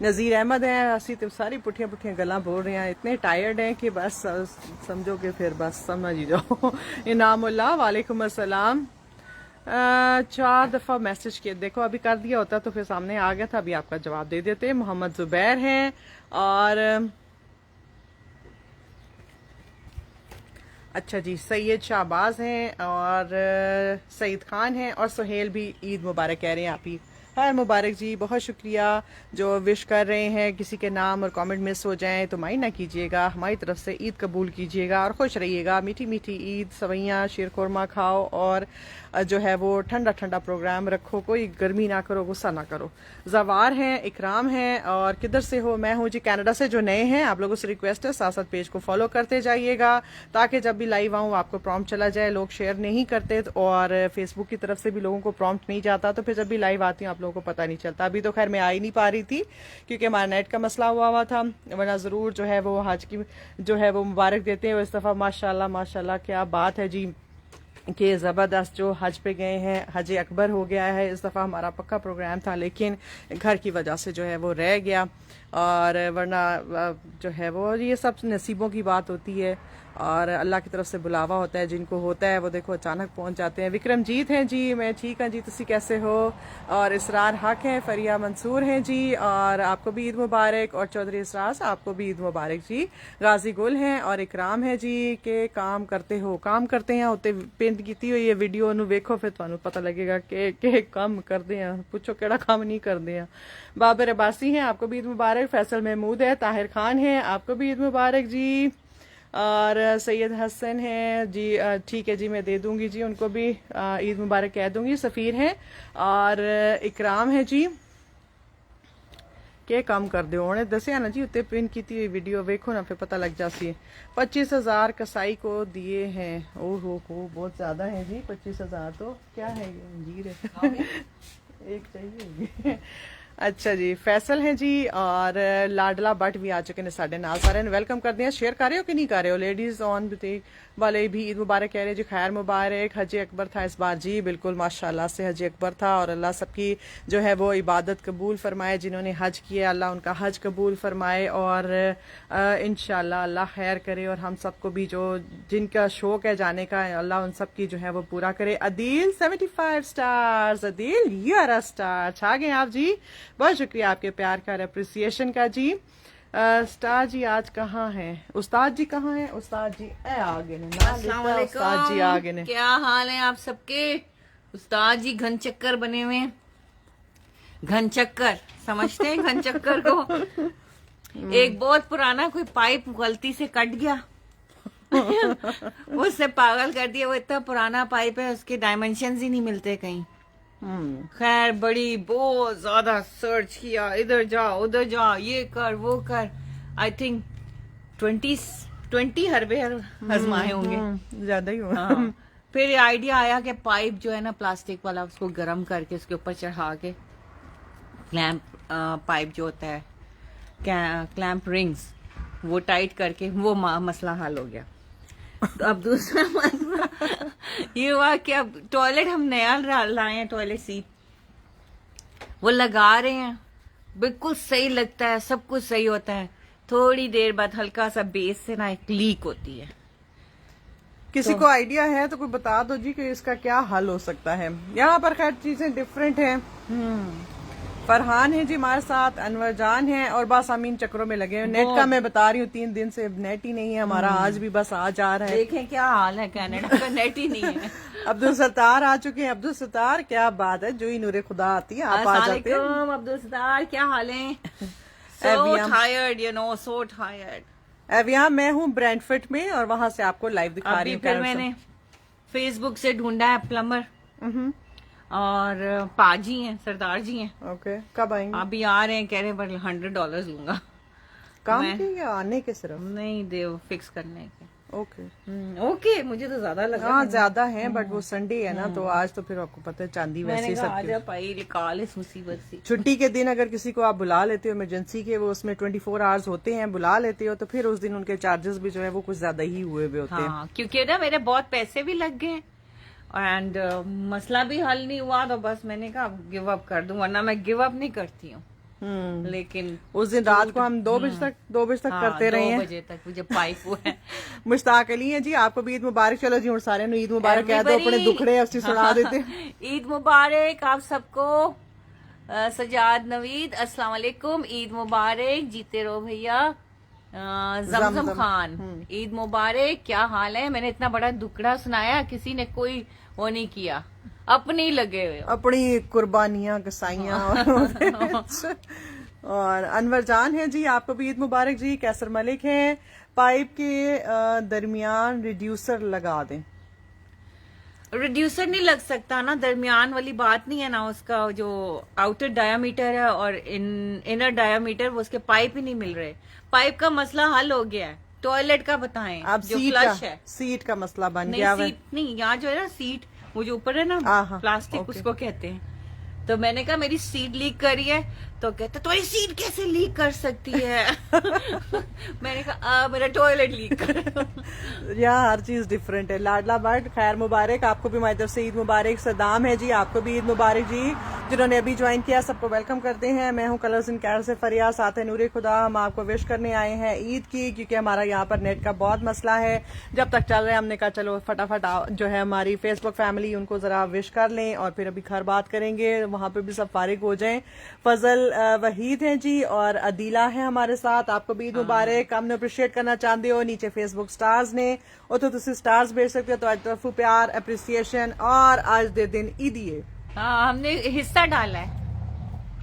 नज़ीर अहमद हैं, असी तो सारी पुठियां पुठियां गला बोल रहे हैं, इतने टायर्ड हैं कि बस समझो कि फिर बस समझ ही जाओ। इनामुल्लाह वालेकुम अस्सलाम। 4 दफ़ा मैसेज किए, देखो अभी कर दिया होता तो फिर सामने आ गया था, अभी आपका जवाब दे देते। मोहम्मद जुबैर हैं और अच्छा जी सैयद शाहबाज हैं और सईद खान हैं और सुहेल भी ईद मुबारक कह रहे हैं। आप ही खैर मुबारक जी, बहुत शुक्रिया जो विश कर रहे हैं। किसी के नाम और कमेंट मिस हो जाएं तो माइंड ना कीजिएगा, हमारी तरफ से ईद कबूल कीजिएगा और खुश रहिएगा। मीठी मीठी ईद, सवैयाँ शीर खुरमा खाओ और जो है वो ठंडा ठंडा प्रोग्राम रखो, कोई गर्मी ना करो, गुस्सा ना करो। जवार हैं, इकराम हैं, और किधर से हो? मैं हूँ जी कनाडा से। जो नए हैं आप लोगों से रिक्वेस्ट है साथ साथ पेज को फॉलो करते जाइएगा ताकि जब भी लाइव आऊँ आपको प्रॉम्प्ट चला जाए। लोग शेयर नहीं करते और फेसबुक की तरफ से भी लोगों को प्रॉम्प्ट नहीं जाता, तो फिर जब भी लाइव आती हूँ आप लोगों को पता नहीं चलता। अभी तो खैर मैं आ ही नहीं पा रही थी क्योंकि हमारा नेट का मसला हुआ था, वरना ज़रूर जो है वो हज की जो है वो मुबारक देते हैं। इस दफ़ा माशाल्लाह माशाल्लाह क्या बात है जी कि ज़बरदस्त जो हज पे गए हैं, हज अकबर हो गया है। इस दफ़ा हमारा पक्का प्रोग्राम था लेकिन घर की वजह से जो है वो रह गया, और वरना जो है वो ये सब नसीबों की बात होती है और अल्लाह की तरफ से बुलावा होता है। जिनको होता है वो देखो अचानक पहुंच जाते हैं। विक्रमजीत हैं जी, मैं ठीक हूँ जी, तुसी कैसे हो? और इसरार हक हैं, फरिया मंसूर हैं जी, और आपको भी ईद मुबारक। और चौधरी इसरार आपको भी ईद मुबारक जी। गाजी गुल हैं और इकराम है जी के काम करते हो, काम करते हैं उत्ते पेंट की हुई ये वीडियो नु वेखो फिर तुहानू पता लगेगा कि काम करते हैं। पूछो केड़ा काम नहीं करते हैं। बाबर अब्बासी हैं, आपको भी ईद मुबारक। फैसल महमूद है, ताहिर खान है, आपको भी ईद मुबारक जी। और सैयद हसन हैं जी, ठीक है जी, मैं दे दूंगी जी, उनको भी ईद मुबारक कह दूंगी। सफ़ीर हैं और इकराम है जी। के काम कर दो उन्हें दसिया ना जी, उत्ते पिन की हुई वीडियो वेखो ना फिर पता लग जाती है। 25,000 कसाई को दिए हैं। ओहो हो बहुत ज्यादा है जी, 25,000 तो क्या है ये अंजीर है एक चाहिए अच्छा जी। फैसल हैं जी और लाडला भट्ट भी आ चुके हैं साढ़े नाल। सारे वेलकम कर दिया। शेयर कर रहे हो कि नहीं कर रहे हो? लेडीज ऑन बुटीक वाले भी ईद मुबारक कह रहे जी, खैर मुबारक। हज अकबर था इस बार जी, बिल्कुल माशाल्लाह से हज अकबर था और अल्लाह सबकी जो है वो इबादत कबूल फरमाए। जिन्होंने हज किया अल्लाह उनका हज कबूल फरमाए और इंशाल्लाह अल्लाह खैर करे और हम सबको भी जो जिनका शौक है जाने का अल्लाह उन सब की जो है वो पूरा करे। Adeel 75 stars, Adeel you are a star, छा गए आप जी। बहुत शुक्रिया आपके प्यार का और अप्रिसिएशन का जी। स्टार जी आज कहाँ हैं? उस्ताद जी कहाँ हैं? उस्ताद जी आगे ने ना लेता, उस्ताद जी आगे ने। क्या हाल है आप सबके? उस्ताद जी घन चक्कर बने हुए हैं। घन चक्कर समझते हैं घन चक्कर को? एक बहुत पुराना कोई पाइप गलती से कट गया उससे पागल कर दिया। वो इतना पुराना पाइप है, उसके डायमेंशंस ही नहीं मिलते कहीं। खैर बड़ी बहुत ज्यादा सर्च किया, इधर जा उधर जा, ये कर वो कर। आई थिंक 20 हरबे आजमाए होंगे, ज्यादा ही हुआ। फिर आइडिया आया कि पाइप जो है ना प्लास्टिक वाला, उसको गर्म करके उसके ऊपर चढ़ा के क्लैंप पाइप जो होता है क्लैंप रिंग्स वो टाइट करके वो मसला हल हो गया। तो अब दूसरा मसला ये हुआ कि अब टॉयलेट हम नया लाए हैं, टॉयलेट सीट वो लगा रहे हैं, बिल्कुल सही लगता है, सब कुछ सही होता है। थोड़ी देर बाद हल्का सा बेस से ना एक लीक होती है। किसी को आइडिया है तो कोई बता दो जी कि इसका क्या हल हो सकता है। यहाँ पर खैर चीजें डिफरेंट हैं। फरहान है जी हमारे साथ, अनवर जान है और बस अमीन चक्रों में लगे हैं। नेट का मैं बता रही हूँ 3 दिन से नेट ही नहीं है हमारा, आज भी बस आ जा रहा है। देखें क्या हाल है, कनाडा का नेट ही नहीं है। अब्दुल सत्तार आ चुके हैं। अब्दुल सत्तार क्या बात है, जो ही नूरे खुदा आती है आप आ जाते हैं। अब्दुल सत्तार क्या हाल है? So tired, you know, so tired. एविया मैं हूँ ब्रैंडफर्ड में और वहां से आपको लाइव दिखा रही हूँ। फिर मैंने फेसबुक से ढूंढा है प्लम्बर और पाजी हैं, सरदार जी हैं। ओके, कब आएंगे? अभी आ रहे हैं, कह रहे हैं पर $100 लूंगा। काम के या आने के? सिर्फ नहीं दे फिक्स करने के। ओके ओके, मुझे तो ज्यादा लगा। हाँ ज्यादा है बट वो संडे है ना, तो आज तो फिर आपको पता है चांदी वैसे सब पाई निकाल इस मुसीबत से। छुट्टी के दिन अगर किसी को आप बुला लेते हो इमरजेंसी के, वो उसमें 24 आवर्स होते हैं, बुला लेते हो तो फिर उस दिन उनके चार्जेस भी जो है वो कुछ ज्यादा ही हुए होते हैं। क्योंकि ना मेरे बहुत पैसे भी लग गए एंड मसला भी हल नहीं हुआ, तो बस मैंने कहा गिव अप कर दूं, वरना मैं गिव अप नहीं करती हूँ। लेकिन उस दिन रात को हम 2 बजे तक करते रहे हैं। 2 बजे तक मुझे पाइप हुआ है। मुश्ताक अली है जी, आपको भी ईद मुबारक। चलो जी, और सारे ईद मुबारक कह दो, अपने दुखड़े उसकी सुना देते। ईद मुबारक आप सबको। सजाद नवीद अस्सलाम वालेकुम, ईद मुबारक, जीते रहो भैया। जमजम खान ईद मुबारक, क्या हाल है? मैंने इतना बड़ा दुखड़ा सुनाया, किसी ने कोई वो नहीं किया। अपने ही लगे हुए हो। अपनी कुर्बानियां कसाइयां और अनवर जान है जी, आपको भी ईद मुबारक जी। कैसर मलिक है, पाइप के दरमियान रिड्यूसर लगा दें। रिड्यूसर नहीं लग सकता ना, दरमियान वाली बात नहीं है ना, उसका जो आउटर डायामीटर है और इनर डायामीटर, वो उसके पाइप ही नहीं मिल रहे। पाइप का मसला हल हो गया है, टॉयलेट का बताएं। अब जो सीट फ्लश का है, सीट का मसला बन नहीं गया सीट नहीं, यहाँ जो है ना सीट, वो जो ऊपर है ना हाँ, प्लास्टिक, ओके। उसको कहते हैं। तो मैंने कहा मेरी सीट लीक कर रही है, तो कहते तुम्हारी सीट कैसे लीक कर सकती है? मैंने कहा मेरा टॉयलेट लीक कर। यहाँ हर चीज डिफरेंट है। लाडला बट खैर मुबारक, आपको भी हमारी तरफ से ईद मुबारक। सदाम है जी, आपको भी ईद मुबारक जी। जिन्होंने अभी ज्वाइन किया सबको वेलकम करते हैं। मैं हूँ कलर्स इन कैरल से फरिया, साथ है नूरे खुदा। हम आपको विश करने आए हैं ईद की, क्योंकि हमारा यहाँ पर नेट का बहुत मसला है। जब तक चल रहा है हमने कहा चलो फटाफट जो है हमारी फेसबुक फैमिली, उनको जरा विश कर लें और फिर अभी घर बात करेंगे, वहां पे भी सब फारिग हो जाएं। फजल वहीद हैं जी और अदीला है हमारे साथ, आपको भी ईद मुबारक। हमने अप्रिशिएट करना चाहते हो नीचे फेसबुक स्टार्स ने, और तो तुम स्टार्स भेज सकते हो, तो तरफ प्यार अप्रिसिएशन और आज दे दिन ईदिए। हाँ, हमने हिस्सा डाला है।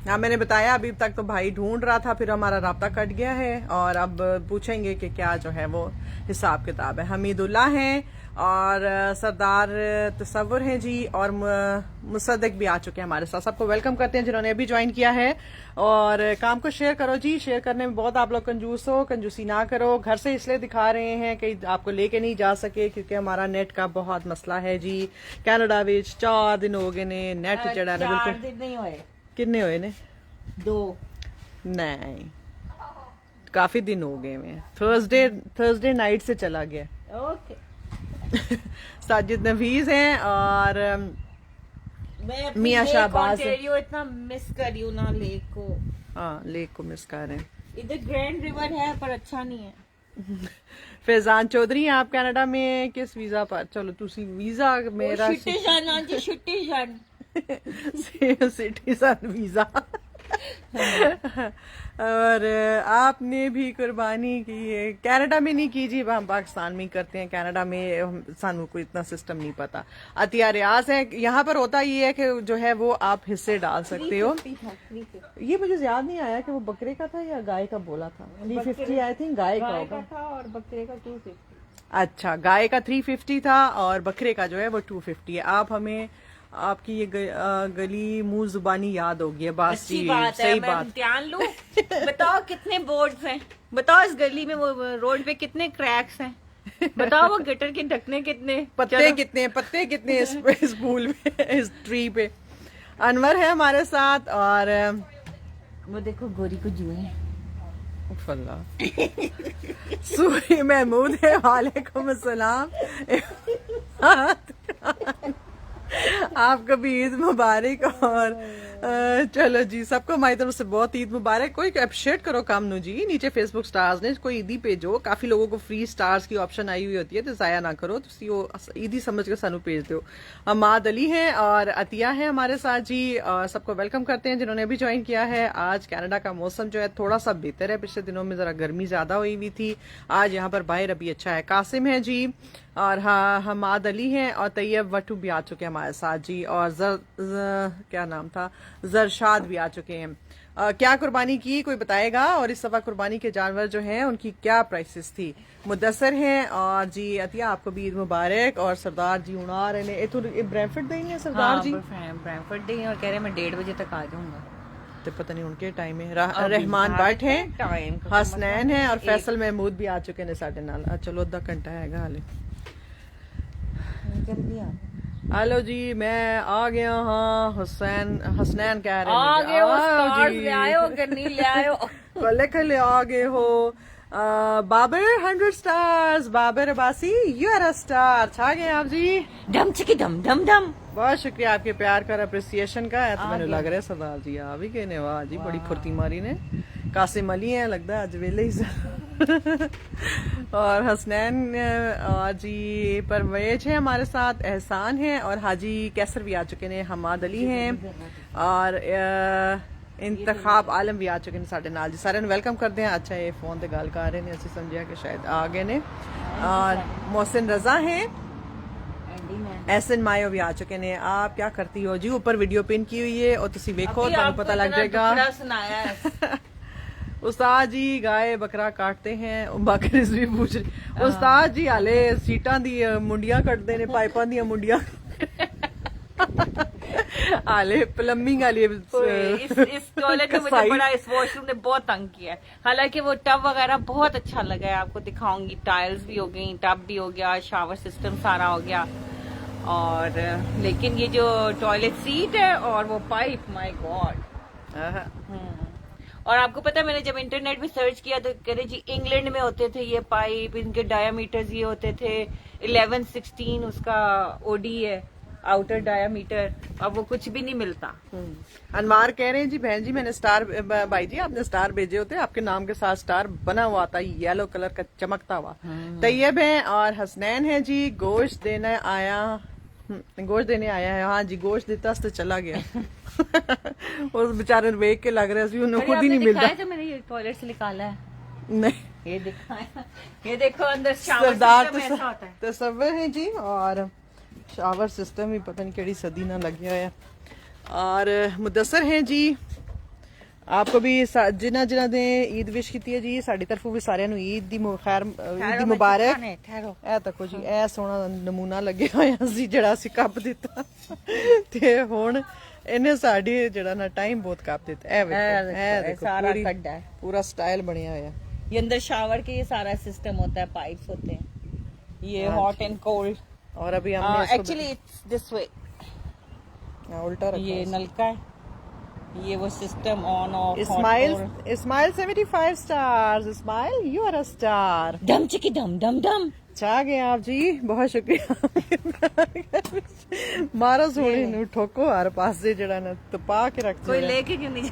हाँ, मैंने बताया अभी तक तो भाई ढूंढ रहा था, फिर हमारा राब्ता कट गया है और अब पूछेंगे कि क्या जो है वो हिसाब किताब है। हमीदुल्लाह हैं और सरदार तसव्वुर हैं जी, और मुसद्दक भी आ चुके हैं हमारे साथ। सबको वेलकम करते हैं जिन्होंने अभी ज्वाइन किया है। और काम को शेयर करो जी, शेयर करने में बहुत आप लोग कंजूस हो, कंजूसी ना करो। घर से इसलिए दिखा रहे हैं कि आपको लेके नहीं जा सके, क्योंकि हमारा नेट का बहुत मसला है जी। कैनेडा विच 4 दिन हो गए ने नेट चढ़ा ने, 4 बिल्कुल। दिन नहीं हुए, कितने हुए ने? 2 नहीं, काफी दिन हो गए हैं। थर्सडे नाइट से चला गया। ओके। साजिद नफीस हैं और मैं अपनी मियां लेक शाहबाज। ओंटारियो इतना मिस कर रही हूँ ना, लेक को। हाँ, लेक को मिस कर रहे हैं। इधर ग्रैंड रिवर है पर अच्छा नहीं है। फैजान चौधरी हैं आप कनाडा में किस वीजा पर? चलो तुसी वीजा मेरा सिटीजन, हाँ जी सिटीजन। Citizen visa. और आपने भी कुर्बानी की है। कनाडा में नहीं की जी, हम पाकिस्तान में ही करते हैं। कनाडा में सानू को इतना सिस्टम नहीं पता। अतिया रियाज है, यहाँ पर होता ये है कि जो है वो आप हिस्से डाल सकते हो। 350 ये मुझे याद नहीं आया कि वो बकरे का था या गाय का बोला था। 350 आई थिंक गाय का होगा। था और बकरे का 250। अच्छा, गाय का 350 था और बकरे का जो है वो 250 है। आप हमें आपकी ये गली मुंह जुबानी याद होगी है। बस अच्छी जी, बात है, सही मैं बात। इम्तिहान लूं। बताओ कितने बोर्ड्स हैं, बताओ इस गली में, वो रोड पे कितने क्रैक्स हैं, बताओ वो गटर के ढकने कितने, पत्ते कितने इस फूल में, इस ट्री पे। अनवर है हमारे साथ और वो देखो गोरी को जुए। सूरी महमूद है, वालेकुम अस्सलाम। आपको भी ईद मुबारक। और चलो जी, सबको हमारी तरफ से बहुत ईद मुबारक। कोई अप्रिशिएट करो काम नु जी, नीचे फेसबुक स्टार्स ने कोई ईदी भेजो। काफी लोगों को फ्री स्टार्स की ऑप्शन आई हुई होती है, तो जाया ना करो, तो ईदी समझ कर सानू भेज दो। अमाद अली हैं और अतिया है हमारे साथ जी, और सबको वेलकम करते हैं जिन्होंने अभी ज्वाइन किया है। आज कनाडा का मौसम जो है थोड़ा सा बेहतर है, पिछले दिनों में जरा गर्मी ज्यादा हुई हुई थी। आज यहाँ पर बाहर अभी अच्छा है। कासिम है जी और हाँ हमाद अली हैं और तैयब वटू भी आ चुके हैं हमारे साथ जी, और क्या नाम था, जरशाद भी आ चुके हैं। क्या कुर्बानी की कोई बताएगा, और इस दफा कुर्बानी के जानवर जो हैं उनकी क्या प्राइसेस थी? मुदस्सर हैं और जी अतिया आपको भी ईद मुबारक। और सरदार जी उड़ा रहे ने ब्रैमफर्ड देंगे सरदार जी, ब्रैमफर्ड देंगे और कह रहे मैं 1:30 बजे तक आ जाऊंगा। तो पता नहीं उनके टाइम है। रहमान भट्ट हैं, हसनैन है और फैसल महमूद भी आ चुके हैं साढ़े नाल। चलो अद्धा घंटा है हाले। जल्दी आ हेलो जी, मैं आ गया। हाँ, हसनैन कह रहे आ गए हो, आओ स्टार्स जी। ले आयो कि नहीं ले आयो? कल आ गए हो। Babar 100 stars, Babar Abbasi you are a star. छा गए आप जी। डम चिकी डम डम डम। बहुत शुक्रिया आपके प्यार का, अप्रिसिएशन का है। तो मैंने लग रहा है सरदार जी आ भी गए ने। वाह जी, बड़ी फुर्ती मारी ने। कासिम अली है लगता है आज वेले ही और हसनैन और जी परवेज है हमारे साथ, एहसान है और हाजी कैसर भी आ चुके हैं, हमाद अली हैं और इंतखाब आलम भी आ चुके हैं साढ़े नाल जी। सारे वेलकम करते हैं। अच्छा, ये फोन ते गल कर रहे हैं, असं समझिया कि शायद आ गए ने। और मोहसिन रजा हैं हैंडी में एसन मायो भी आ चुके ने। आप क्या करती हो जी? ऊपर वीडियो पिन की हुई है और तुसी देखो तो पता लग जाएगा। सुनाया है उस्ताद जी गाय बकरा काटते हैं, बकरे भी पूछ रहे उस्ताद जी हाले सीटां दी मुंडियां कटदे ने, पाइपां दी मुंडियां हाले प्लम्बिंग वाली इस टॉयलेट में मुझे बड़ा, इस वॉशरूम ने बहुत तंग किया है। हालांकि वो टब वगैरह बहुत अच्छा लगा है, आपको दिखाऊंगी। टाइल्स भी हो गई, टब भी हो गया, शावर सिस्टम सारा हो गया। और लेकिन ये जो टॉयलेट सीट है और वो पाइप, माय गॉड। और आपको पता है मैंने जब इंटरनेट में सर्च किया तो कह रहे जी इंग्लैंड में होते थे ये पाइप, इनके डायामीटर्स ये होते थे 11-16 उसका ओडी है, आउटर डायामीटर। अब वो कुछ भी नहीं मिलता। अनवार कह रहे हैं जी बहन जी मैंने स्टार, भाई जी आपने स्टार भेजे होते, आपके नाम के साथ स्टार बना हुआ था येलो कलर का चमकता हुआ। तैयब है और हसनैन है जी, गोश्त देने आया है। हाँ जी गोश्त देता तो चला गया उस बेचारे ने देख के लग रहा है उन्हें खुद ही नहीं मिलता। तो मैंने ये टॉयलेट से निकाला है, नहीं ये दिखाया, ये देखो अंदर सरदार शावर ऐसा होता है। तस्वर है जी। और शावर सिस्टम भी पता नहीं केड़ी सदी ना लग गया है। और मुदस्सर है जी, आपको भी जिन्ना जिन्ना ने ईद विश की है जी साड़ी तरफों भी सारिਆਂ ਨੂੰ ईद दी खैर ईद दी मुबारक। ਇਹ ਤੱਕੋ ਜੀ ਇਹ ਸੋਹਣਾ ਨਮੂਨਾ ਲੱਗਿਆ ਹੋਇਆ ਸੀ ਜਿਹੜਾ ਅਸੀਂ ਕੱਪ ਦਿੱਤਾ ਤੇ ਹੁਣ ਇਹਨੇ ਸਾਡੀ ਜਿਹੜਾ ਨਾ ਟਾਈਮ ਬਹੁਤ ਕੱਪ ਦਿੱਤਾ। ਇਹ ਵੇਖੋ सारा खड्डा है, पूरा स्टाइल ਬਣਿਆ होया। ये अंदर शावर के ये सारा सिस्टम होता है, पाइप्स होते हैं, ये हॉट एंड कोल्ड। और अभी हमने एक्चुअली इट्स दिस वे, उल्टा रखा ये है। नलका है, ये वो system on off. Ismail 75 stars. Ismail you are a star. डम चिकी डम डम डम। चाह गए आप जी, बहुत शुक्रिया। मारा सोने नु ठोको हर पास से जड़ा ना तपा के रख कोई लेके क्यों नहीं जा?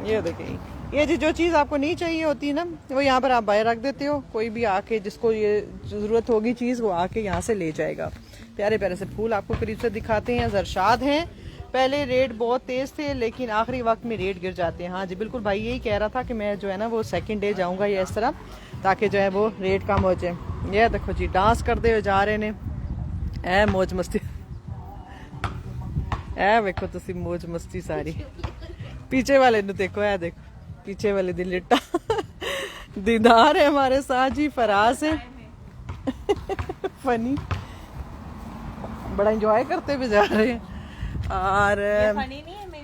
ये देखिए ये जी जो चीज आपको नहीं चाहिए होती है ना वो यहाँ पर आप बाहर रख देते हो, कोई भी आके जिसको ये जरूरत होगी चीज वो आके यहाँ से ले जाएगा। प्यारे प्यारे से फूल आपको करीब से दिखाते हैं। जरशाद हैं, पहले रेट बहुत तेज थे लेकिन आखिरी वक्त में रेट गिर जाते हैं। हाँ जी बिल्कुल भाई यही कह रहा था कि मैं जो है ना वो सेकंड डे जाऊंगा या इस तरह ताकि जो है वो रेट कम हो जाए। ये देखो जी डांस करते हुए जा रहे ने, ए मौज मस्ती, ए देखो तुसी मौज मस्ती सारी। पीछे वाले ने देखो, ए देखो पीछे वाले दिन लिट्टा दीदार है हमारे साथ जी, फराज है फनी बड़ा एंजॉय करते हुए जा रहे हैं। और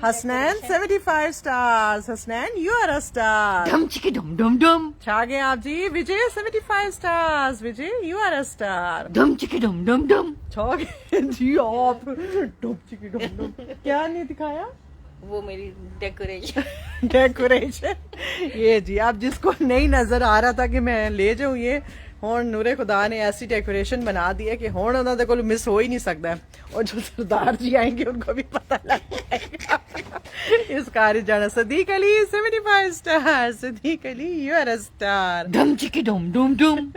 Hasnain 75 stars. Hasnain you are a star. डम चिकी डम डम डम। छा गए आप जी। Vijay 75 stars. Vijay you are a star. डम चिकी डम डम डम। छा गए जी आप। डम चिकी डम डम। क्या नहीं दिखाया? वो मेरी डेकोरेशन डेकोरेशन। ये जी आप जिसको नहीं नजर आ रहा था कि मैं ले जाऊं ये ਹੁਣ ਨੂਰੇ खुदा ने ऐसी डेकोरेशन बना दी है कि ਹੁਣ ਉਹਨਾਂ ਦੇ ਕੋਲ मिस हो ही नहीं सकता है। और जो सरदार जी आएंगे उनको भी पता लग जाएगा इस कार जाना। Sadiq Ali 75 star. Sadiq Ali you are a star. डम चिकी डम डम डम।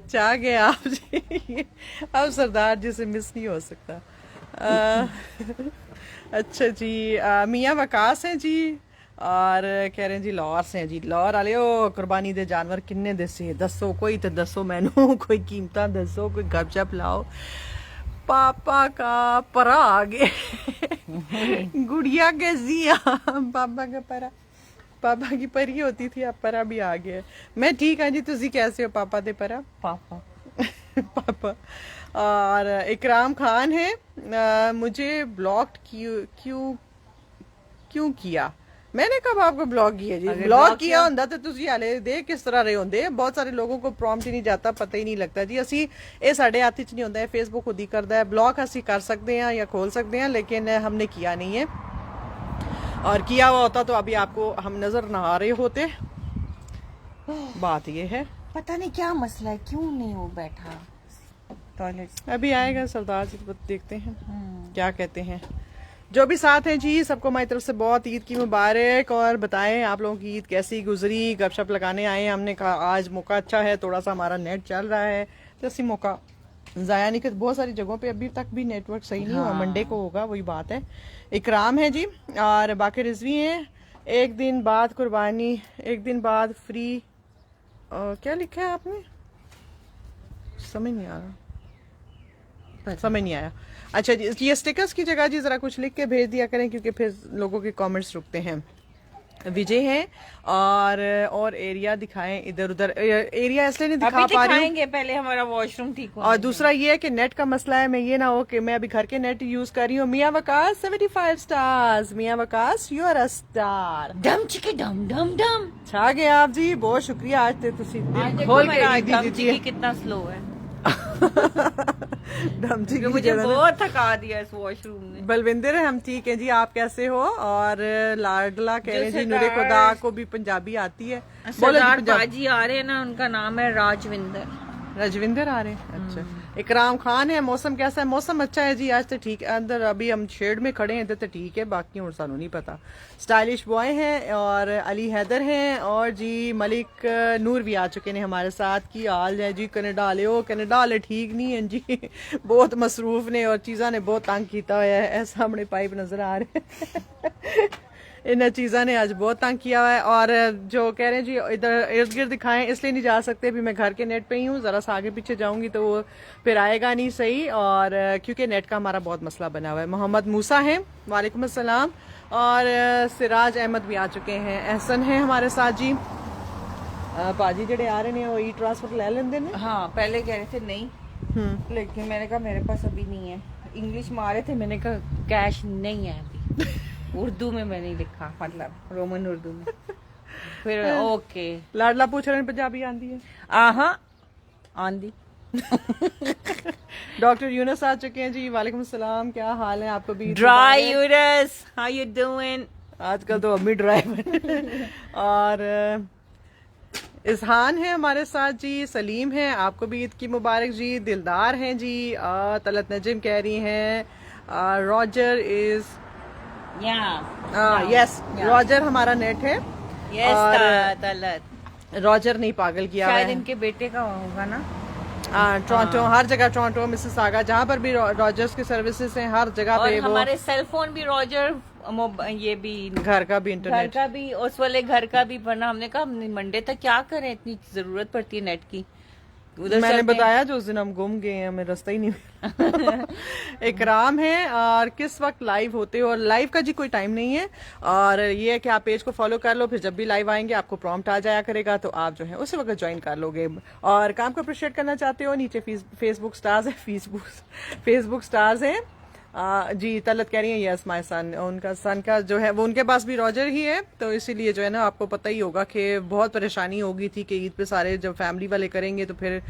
चाह गए आप जी। अब सरदार जी से मिस नहीं हो सकता। अच्छा जी मियाँ वकास हैं जी और कह रहे हैं जी लाहौर से हैं जी। लाहौर वाले ओ कुर्बानी दे जानवर किन्ने दसे दसो, कोई तो दसो मैनू, कोई कीमता दसो, कोई गपशप लाओ। पापा का परा आ गए गुड़िया के जिया पापा का परा, पापा की परी होती थी अब परा भी आ गया। मैं ठीक हाँ जी, तुसी कैसे हो पापा दे परा? पापा पापा। और इकराम खान है मुझे ब्लॉक क्यों किया? मैंने कब आपको ब्लॉक किया जी? ब्लॉक किया होंदा तो तुसी हाले देख किस तरह रहे होंदे। बहुत सारे लोगों को प्रॉम्प्ट ही नहीं जाता, पता ही नहीं लगता जी। असी ये साढ़े हाथ च नहीं होंदा है, फेसबुक खुद ही करता है। ब्लॉक असी कर सकते हैं या खोल सकते हैं लेकिन हमने किया नहीं है, और किया हुआ होता तो अभी आपको हम नजर ना आ रहे होते। बात ये है, पता नहीं क्या मसला है, क्यों नहीं वो बैठा टॉयलेट। अभी आएगा सरदार जी, देखते हैं क्या कहते हैं। जो भी साथ हैं जी सबको हमारी तरफ से बहुत ईद की मुबारक। और बताएं आप लोगों की ईद कैसी गुजरी? गपशप लगाने आए, हमने कहा आज मौका अच्छा है, थोड़ा सा हमारा नेट चल रहा है तो इसी मौका जाया नहीं कर। बहुत सारी जगहों पे अभी तक भी नेटवर्क सही नहीं हुआ, मंडे को होगा, वही बात है। इकराम है जी और बाकी रिजवी हैं। एक दिन बाद कुर्बानी, एक दिन बाद फ्री, क्या लिखा है आपने? समझ नहीं आ रहा। समझ नहीं आया। अच्छा जी, ये स्टिकर्स की जगह जी जरा कुछ लिख के भेज दिया करें, क्योंकि फिर लोगों के कमेंट्स रुकते हैं। विजय हैं और एरिया दिखाएं, इधर उधर एरिया इसलिए नहीं दिखा अभी पा रही हूँ। दिखाएंगे, पहले हमारा वॉशरूम ठीक हो। और दूसरा ये है कि नेट का मसला है, मैं ये ना हो कि मैं अभी घर के नेट यूज कर रही हूँ। मियाँ वकास 75 स्टार्स, मियाँ Waqas you are a star. डम चिकी डम डम डम। छा गए आप जी, बहुत शुक्रिया। आज ते तुसी आज दिल देखो खोल मेरा के ईदी डम दी चिकी कितना स्लो है। धमची की मुझे जगह ना। बहुत थका दिया इस वॉशरूम ने। बलविंदर हम ठीक है जी, आप कैसे हो? और लाडला कह रहे हैं जी, नूरे सरदार- खुदा को भी पंजाबी आती है। बोलो जी सरदार पंजाबी। बाजी आ रहे हैं ना, उनका नाम है राजविंदर। रजविंदर आ रहे हैं, अच्छा। इकराम खान है। मौसम कैसा है? मौसम अच्छा है जी, आज तो ठीक है। अंदर अभी हम शेड में खड़े हैं, इधर तो ठीक है, बाकी और सानू नहीं पता। स्टाइलिश बॉय हैं और अली हैदर हैं, और जी मलिक नूर भी आ चुके हैं हमारे साथ। की हाल है जी? कनेडा वाले हो? कनेडा वाले ठीक नहीं है जी, बहुत मसरूफ ने और चीज़ा ने बहुत तंग किया हुआ है। ऐसा सामने पाइप नजर आ रहे हैं इन चीज़ा ने आज बहुत तंग किया हुआ है। और जो कह रहे हैं जी इधर इर्द गिर्द दिखाएं, इसलिए नहीं जा सकते, अभी मैं घर के नेट पे ही हूँ। ज़रा सा आगे पीछे जाऊंगी तो वो फिर आएगा नहीं सही, और क्योंकि नेट का हमारा बहुत मसला बना हुआ है। मोहम्मद मूसा हैं, वालेकुम अस्सलाम। और सिराज अहमद भी आ चुके हैं। एहसन है हमारे साथ जी। पाजी जड़े आ रहे हैं वो ई ट्रांसफर ले लेंदे ने। हाँ, पहले कह रहे थे नहीं, लेकिन मैंने कहा मेरे पास अभी नहीं है। इंग्लिश में आ रहे थे, मैंने कहा कैश नहीं है अभी। उर्दू में मैंने लिखा, मतलब रोमन उर्दू में। फिर ओके। लाडला पूछ रहे हैं पंजाबी आंदी है? आहा आंदी। डॉक्टर यूनस आ चुके हैं जी, वालेकुम अस्सलाम। क्या हाल है? आपको भी dry euros, how you doing? आजकल तो अम्मी ड्राइवर और इजहान है हमारे साथ जी। सलीम है, आपको भी ईद की मुबारक जी। दिलदार हैं जी। तलत नजिम कह रही हैं रॉजर इज यस, रॉजर हमारा नेट है। यस तलत। रॉजर नहीं पागल किया हुआ शायद है। इनके बेटे का होगा ना। टोरंटो, हर जगह टोरंटो, मिसिसागा, जहाँ पर भी रॉजर्स की सर्विसेज हैं, हर जगह और पे वो। हमारे सेल फोन भी रॉजर, ये भी घर का भी घर इंटरनेट। का भी, उस वाले घर का भी। वरना हमने कहा मंडे तक क्या करें, इतनी जरूरत पड़ती है नेट की। उधर मैंने चलते हैं। बताया जो उस दिन हम गुम गए हैं, हमें रास्ता ही नहीं मिला। इकराम है। और किस वक्त लाइव होते हो? और लाइव का जी कोई टाइम नहीं है, और ये है कि आप पेज को फॉलो कर लो, फिर जब भी लाइव आएंगे आपको प्रॉम्प्ट आ जाया करेगा, तो आप जो है उसी वक्त ज्वाइन कर लोगे। और काम को अप्रिशिएट करना चाहते हो, नीचे फेसबुक स्टार्स है, फेसबुक स्टार्स है। जी तलत कह रही है यस माय सन, उनका सन का जो है वो उनके पास भी रॉजर ही है, तो इसीलिए जो है ना आपको पता ही होगा कि बहुत परेशानी होगी थी कि ईद पे सारे जब फैमिली वाले करेंगे तो फिर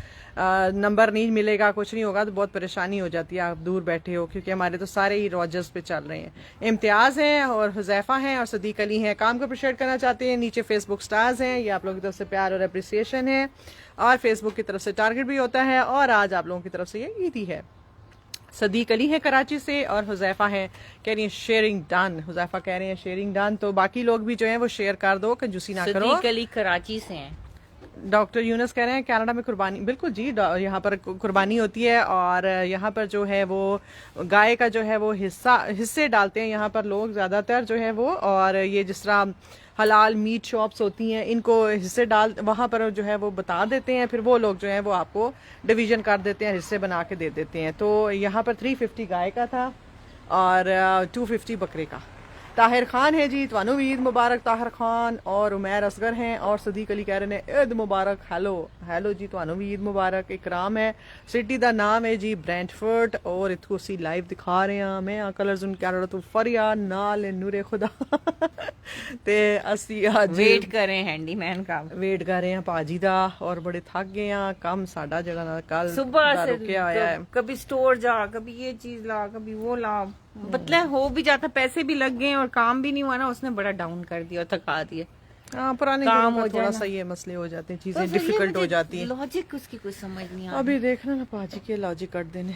नंबर नहीं मिलेगा, कुछ नहीं होगा, तो बहुत परेशानी हो जाती है। आप दूर बैठे हो, क्योंकि हमारे तो सारे ही रॉजर्स पे चल रहे हैं। इम्तियाज हैं और हुजैफा हैं और सदीक अली हैं। काम को अप्रिशिएट करना चाहते हैं, नीचे फेसबुक स्टार्स हैं, ये आप लोगों की तरफ से प्यार और अप्रिसिएशन है, और फेसबुक की तरफ से टारगेट भी होता है, और आज आप लोगों की तरफ से ये ईदी है। सदीक अली है कराची से, और हुजैफा है कह रही है शेयरिंग डन। हुजैफा कह रहे हैं शेयरिंग डन, तो बाकी लोग भी जो है वो शेयर कर दो, कंजूसी ना करो। सदीक अली कराची से हैं। डॉक्टर यूनस कह रहे हैं कनाडा में कुर्बानी, बिल्कुल जी, यहाँ पर कुर्बानी होती है, और यहाँ पर जो है वो गाय का जो है वो हिस्से डालते हैं यहाँ पर लोग ज्यादातर जो है वो। और ये जिस तरह हलाल मीट शॉप्स होती हैं, इनको हिस्से डाल वहाँ पर जो है वो बता देते हैं, फिर वो लोग जो है वो आपको डिवीजन कर देते हैं, हिस्से बना के दे देते हैं। तो यहाँ पर 350 गाय का था और 250 बकरे का। ताहिर खान है जी, तवानू भी ईद मुबारक ताहिर खान। और उमैर असगर हैं, और सदीक अली कह रहे हैं ईद मुबारक। हेलो हेलो जी, तवानू भी ईद मुबारक। इकराम है, सिटी दा नाम है जी ब्रेंटफोर्ड, और इतको सी लाइव दिखा रहे हैं मैं कलर्स उन कह रहा तू फरिया नाल नूरे खुदा ते असी आज वेट करें हैंडीमैन का, वेट कर रहे हैं पाजी दा, और बड़े थक गए हैं। कम साडा जड़ा ना कल सुबह से रुकिया होया है। कभी स्टोर जा, कभी ये चीज ला, कभी वो ला, मतलब हो भी जाता, पैसे भी लग गए और काम भी नहीं हुआ ना, उसने बड़ा डाउन कर दिया और थका दिया। हाँ, पुराने काम दिनों हो का थोड़ा जाए सा ये मसले हो जाते हैं, तो चीजें फिर ये डिफिकल्ट हो मुझे जाती हैं। लॉजिक उसकी कुछ समझ नहीं आ अभी देखना ना पाजी के लॉजिक कट देने।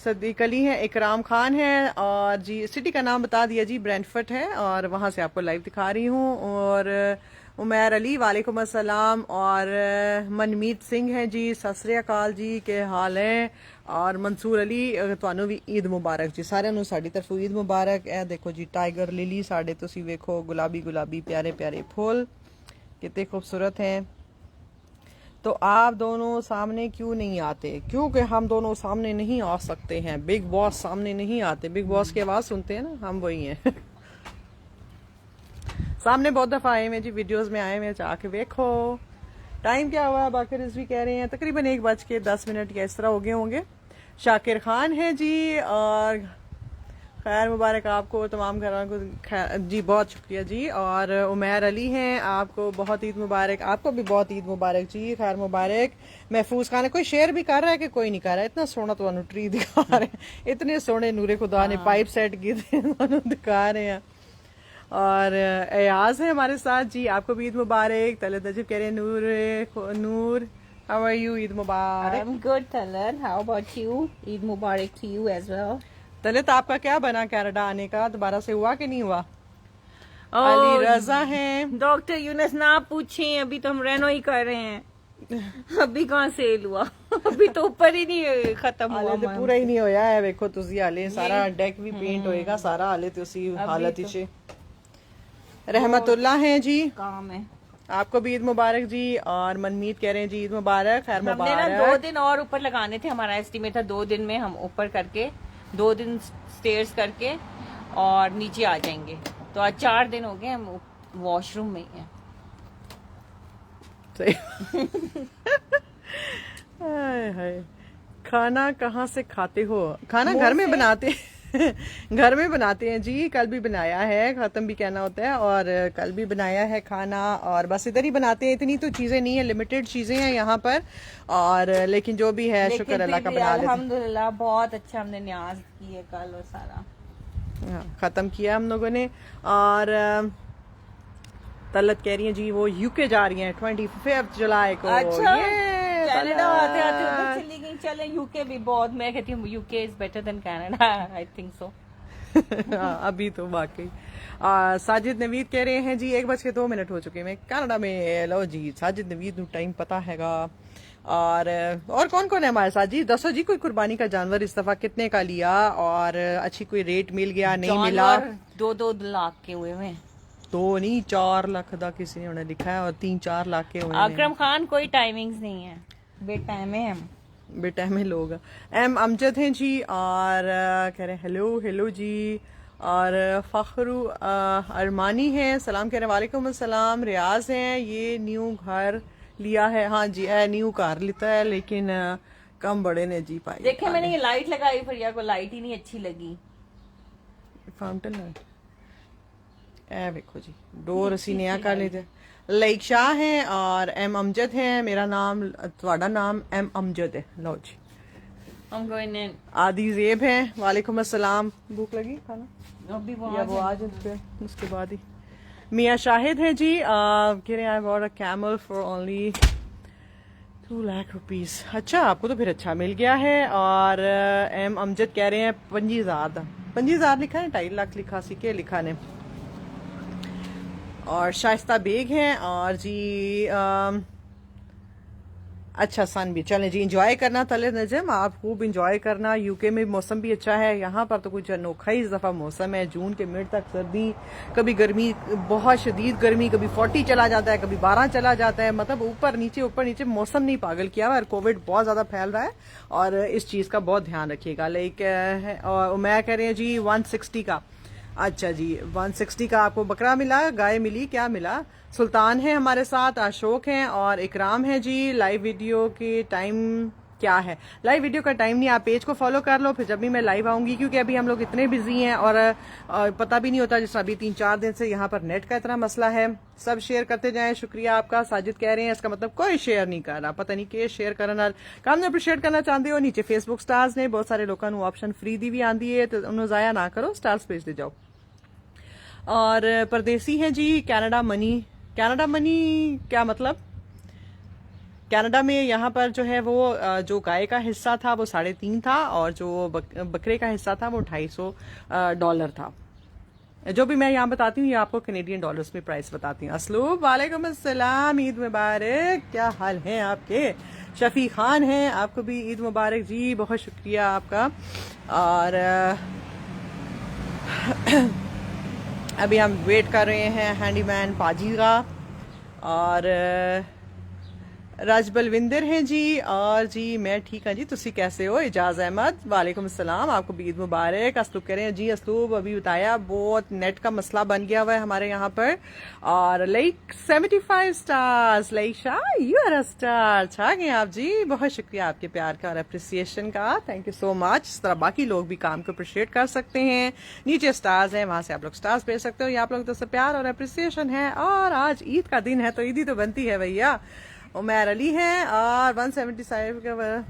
सदीक अली है, इकराम खान है, और जी सिटी का नाम बता दिया जी ब्रेंटफोर्ड है, और वहां से आपको लाइव दिखा रही हूँ। और उमैर अली वालेकुम अस्सलाम, और मनमीत सिंह है जी, सत श्री अकाल जी, के हाल है। और मंसूर अली ਤੁਹਾਨੂੰ भी ईद मुबारक जी, सारे ਨੂੰ साड़ी तरफ ईद मुबारक। ए देखो जी टाइगर लिली साढ़े तुसी वेखो, गुलाबी गुलाबी प्यारे प्यारे फूल कितने खूबसूरत हैं। तो आप दोनों सामने क्यों नहीं आते? क्योंकि हम दोनों सामने नहीं आ सकते हैं, बिग बॉस सामने नहीं आते। बिग बॉस की आवाज सुनते हैं ना, हम वही हैं। सामने बहुत दफा आए हैं जी, वीडियोस में आए हैं, जाके देखो। टाइम क्या हुआ? बाकी रिजवी कह रहे हैं तकरीबन 1:10 या इस तरह हो गए होंगे। शाकिर खान है जी, और खैर मुबारक आपको, तमाम घर को जी, बहुत शुक्रिया जी। और उमैर अली हैं, आपको बहुत ईद मुबारक। आपको भी बहुत ईद मुबारक जी, खैर मुबारक। महफूज खान है, कोई शेयर भी कर रहा है कि कोई नहीं कर रहा है? इतना सोना तो ट्री दिखा रहे हैं, इतने सोने नूरे खुदा ने पाइप सेट किए थे, दिखा रहे हैं। और एयाज है हमारे साथ जी, आपको भी ईद मुबारक। तलत नजीब कह रहे हैं Noor how are you? Eid मुबारक। I'm good, Talan. How about you? Eid Mubarak to you as well. Talat आपका क्या बना कनाडा आने का? दोबारा से हुआ कि नहीं हुआ? अली रजा हैं। डॉक्टर यूनस ना पूछें, अभी तो हम रेनो ही कर रहे हैं। अभी कहाँ सेल हुआ? अभी तो ऊपर ही नहीं खत्म हुआ। हाले तो पूरा ही नहीं होया है, देखो तुसी हाले सारा डेक भी पेंट होएगा, सारा हाले तो उसी हालत ही। रहमतुल्लाह हैं जी, काम है। आपको भी ईद मुबारक जी। और मनमीत कह रहे हैं जी ईद मुबारक, खैर हमने मुबारक। ना 2 दिन और ऊपर लगाने थे, हमारा एस्टिमेट था 2 दिन में हम ऊपर करके 2 दिन स्टेयर्स करके और नीचे आ जाएंगे। तो आज 4 दिन हो गए हम वॉशरूम में ही हैं। हाय हाय। खाना कहाँ से खाते हो? खाना घर में बनाते घर में बनाते हैं जी। कल भी बनाया है, खत्म भी कहना होता है, और कल भी बनाया है खाना, और बस इधर ही बनाते हैं। इतनी तो चीजें नहीं है, लिमिटेड चीजें हैं यहाँ पर, और लेकिन जो भी है शुक्र अल्लाह का बना लेते हैं। अल्हम्दुलिल्लाह बहुत अच्छा हमने न्याज की है कल, और सारा खत्म किया हम लोगों ने। और तलत कह रही है जी वो यूके जा रही हैं 25 जुलाई को। अच्छा, ये कनाडा आते आते उधर चली गई। चले यूके भी बहुत, मैं कहती हूँ UK is better than Canada, I think so. अभी तो वाकई। साजिद नवीद कह रहे हैं जी 1:02 हो चुके हैं कनाडा में। लो जी, साजिद नवीद नु टाइम पता हैगा। और कौन कौन है हमारे साथ जी? दसो जी, कोई कुर्बानी का जानवर इस दफा कितने का लिया, और अच्छी कोई रेट मिल गया नहीं मिला? 2 लाख के हुए हैं। 2 नहीं 4 लाख का किसी ने उन्हें लिखा है, और 3-4 लाख के हुए हैं। अकरम खान कोई टाइमिंग्स नहीं है, बेटाइम है हम, बेटाइम लोग। एम अमजद हैं जी, और कह रहे हैं हेलो हेलो जी। और फखरू अरमानी हैं, सलाम कह रहे हैं वालेकुम अस्सलाम। रियाज हैं, ये न्यू घर लिया है। हाँ जी, न्यू कार लेता है, लेकिन कम बड़े ने जी पाई। देखे मैंने ये लाइट लगाई, फरिया को लाइट ही नहीं अच्छी लगी। फाउंटेन लाइट देखो जी, डोर असी नया कर लेते। लाइक शाह हैं, और एम अमजद हैं। मेरा नाम, ਤੁਹਾਡਾ नाम एम अमजद है। लो जी, हम going in। आदि जेब हैं, वालेकुम अस्सलाम। भूख लगी खाना? अभी या वो आज उसके बाद ही। मियाँ शाहिद है जी, कह रहे हैं I bought a camel for only 2 lakh rupees. अच्छा, आपको तो फिर अच्छा मिल गया है। और एम अमजद कह रहे हैं 25,000 लिखा है, 2.5 लाख लिखा सी के लिखा ने। और शाइस्ता बेग हैं, और जी अच्छा सन भी। चलें जी, इंजॉय करना तले नजम, आप खूब इंजॉय करना। यूके में मौसम भी अच्छा है, यहाँ पर तो कुछ अनोखा ही इस दफा मौसम है। जून के मिड तक सर्दी, कभी गर्मी, बहुत शदीद गर्मी, कभी 40 चला जाता है, कभी 12 चला जाता है। मतलब ऊपर नीचे मौसम नहीं पागल किया हुआ, और कोविड बहुत ज्यादा फैल रहा है, और इस चीज का बहुत ध्यान रखिएगा। लाइक और मैं कह रही हूँ जी 160 का। अच्छा जी, 160 का आपको बकरा मिला, गाय मिली, क्या मिला? सुल्तान है हमारे साथ, अशोक हैं, और इकराम है जी। लाइव वीडियो के टाइम क्या है? लाइव वीडियो का टाइम नहीं, आप पेज को फॉलो कर लो, फिर जब भी मैं लाइव आऊंगी, क्योंकि अभी हम लोग इतने बिजी हैं, और पता भी नहीं होता, जिस अभी 3-4 दिन से यहाँ पर नेट का इतना मसला है। सब शेयर करते जाएं, शुक्रिया आपका। साजिद कह रहे हैं इसका मतलब कोई शेयर नहीं कर रहा, पता नहीं के शेयर करना काम ने अप्रिशिएट करना चाहते हो। नीचे फेसबुक स्टार्स ने बहुत सारे लोगों ऑप्शन फ्री दी भी आंदी है, तो उन्होंने जाया ना करो, स्टार्स भेज दे जाओ। और परदेसी है जी, कनाडा मनी क्या मतलब? कनाडा में यहाँ पर जो है वो जो गाय का हिस्सा था वो 3.5 था, और जो बकरे का हिस्सा था वो $250 था। जो भी मैं यहाँ बताती हूँ, ये आपको कैनेडियन डॉलर्स में प्राइस बताती हूँ। असलूब वालेकुम अस्सलाम, ईद मुबारक, क्या हाल है आपके? शफी खान हैं, आपको भी ईद मुबारक जी, बहुत शुक्रिया आपका। और अभी हम वेट कर रहे हैं हैंडीमैन पाजी का। और राज बलविंदर हैं जी, और जी मैं ठीक हाँ जी, तुसी कैसे हो? इजाज अहमद, वालेकुम सलाम, आपको भी ईद मुबारक। असलूब कह रहे हैं जी, असलूब अभी बताया बहुत नेट का मसला बन गया हुआ है हमारे यहाँ पर, और Laiq 75 stars, Laiq Shah you are a star, छा गए आप जी, बहुत शुक्रिया आपके प्यार का और अप्रिसिएशन का, थैंक यू सो मच। इस तरह बाकी लोग भी काम को अप्रिशिएट कर सकते हैं, नीचे स्टार्स हैं वहां से आप लोग स्टार्स भेज सकते हो, ये आप लोग तो सब प्यार और अप्रिसिएशन है। और आज ईद का दिन है तो ईदी तो बनती है भैया। उमर अली हैं और 175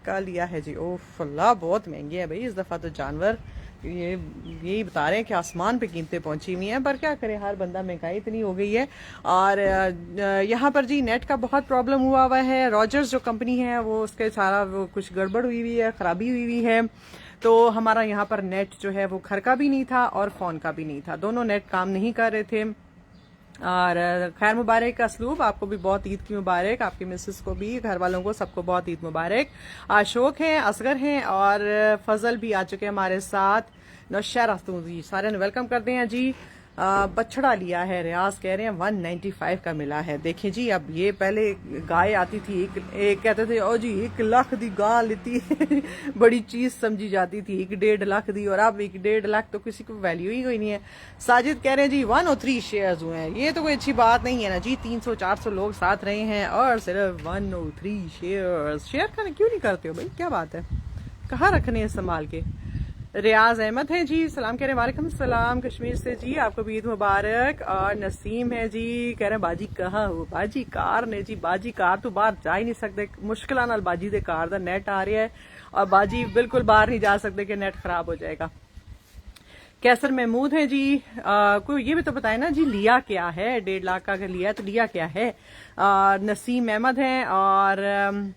का लिया है जी। ओह अल्लाह, बहुत महंगे है भाई इस दफ़ा तो जानवर, ये यही बता रहे हैं कि आसमान पे कीमतें पहुंची हुई हैं, पर क्या करें, हर बंदा, महंगाई इतनी हो गई है। और यहाँ पर जी नेट का बहुत प्रॉब्लम हुआ है। रॉजर्स जो कंपनी है वो उसके सारा वो कुछ गड़बड़ हुई हुई है, ख़राबी हुई हुई है, तो हमारा यहाँ पर नेट जो है वो घर का भी नहीं था और फ़ोन का भी नहीं था, दोनों नेट काम नहीं कर रहे थे। और खैर मुबारक असलूब, आपको भी बहुत ईद की मुबारक, आपकी मिसेस को भी, घर वालों को, सबको बहुत ईद मुबारक। अशोक हैं, असगर हैं और फजल भी आ चुके हैं हमारे साथ। नौशहरा जी सारे ने वेलकम करते हैं जी। बछड़ा लिया है, रियाज कह रहे हैं 195 का मिला है। देखिए जी, अब ये पहले गाय आती थी, एक कहते थे ओ जी 1 लाख दी गाय लेती बड़ी चीज समझी जाती थी, 1.5 लाख दी, और अब 1.5 लाख तो किसी को वैल्यू ही कोई नहीं है। साजिद कह रहे हैं जी 103 शेयर्स हुए हैं, ये तो कोई अच्छी बात नहीं है ना जी, 300-400 लोग साथ रहे हैं और सिर्फ 103 शेयर्स। शेयर करने क्यों नहीं करते हो भाई, क्या बात है, कहाँ रखने हैं संभाल के। रियाज अहमद है जी, सलाम कह रहे हैं, वालेकुम सलाम कश्मीर से जी, आपको भी ईद मुबारक। और नसीम है जी, कह रहे हैं बाजी कहाँ हो? बाजी कार ने जी, बाजी कार तो बाहर जा ही नहीं सकते, मुश्किल नाल बाजी दे कार दा नेट आ रहा है और बाजी बिल्कुल बाहर नहीं जा सकते कि नेट खराब हो जाएगा। कैसर महमूद है जी, कोई ये भी तो बताए ना जी लिया क्या है, 1.5 लाख का अगर लिया तो लिया क्या है। नसीम अहमद है और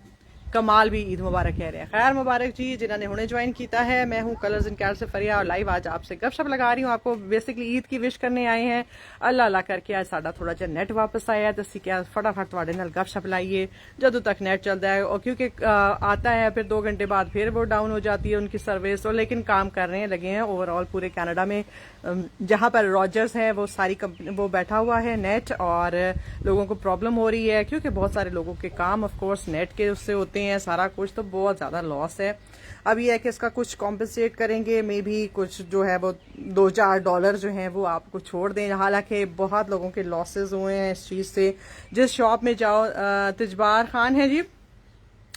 कमाल भी ईद मुबारक कह रहे हैं। खैर मुबारक जी जिन्होंने हुणे ज्वाइन किया है। मैं हूँ कलर्स इन कैर से फरिया और लाइव आज आपसे गपशप लगा रही हूँ, आपको बेसिकली ईद की विश करने आए हैं। अल्लाह अल्लाह करके आज साडा थोड़ा जिहा नेट वापस आया तो क्या फटाफट तुहाडे नाल गपशप लाइए जदों तक नेट चलता है, और क्योंकि आता है फिर 2 घंटे बाद फिर वो डाउन हो जाती है उनकी सर्विस, और लेकिन काम कर रहे हैं, लगे हैं ओवरऑल पूरे कनाडा में। जहाँ पर रॉजर्स है वो सारी कंपनी वो बैठा हुआ है नेट, और लोगों को प्रॉब्लम हो रही है क्योंकि बहुत सारे लोगों के काम ऑफ कोर्स नेट के उससे होते हैं, सारा कुछ तो बहुत ज्यादा लॉस है। अब ये है कि इसका कुछ कॉम्पनसेट करेंगे, मे भी कुछ जो है वो $2-4 जो है वो आपको छोड़ दें, हालांकि बहुत लोगों के लॉसेस हुए हैं इस चीज से। जिस शॉप में जाओ, तिजबार खान है जी,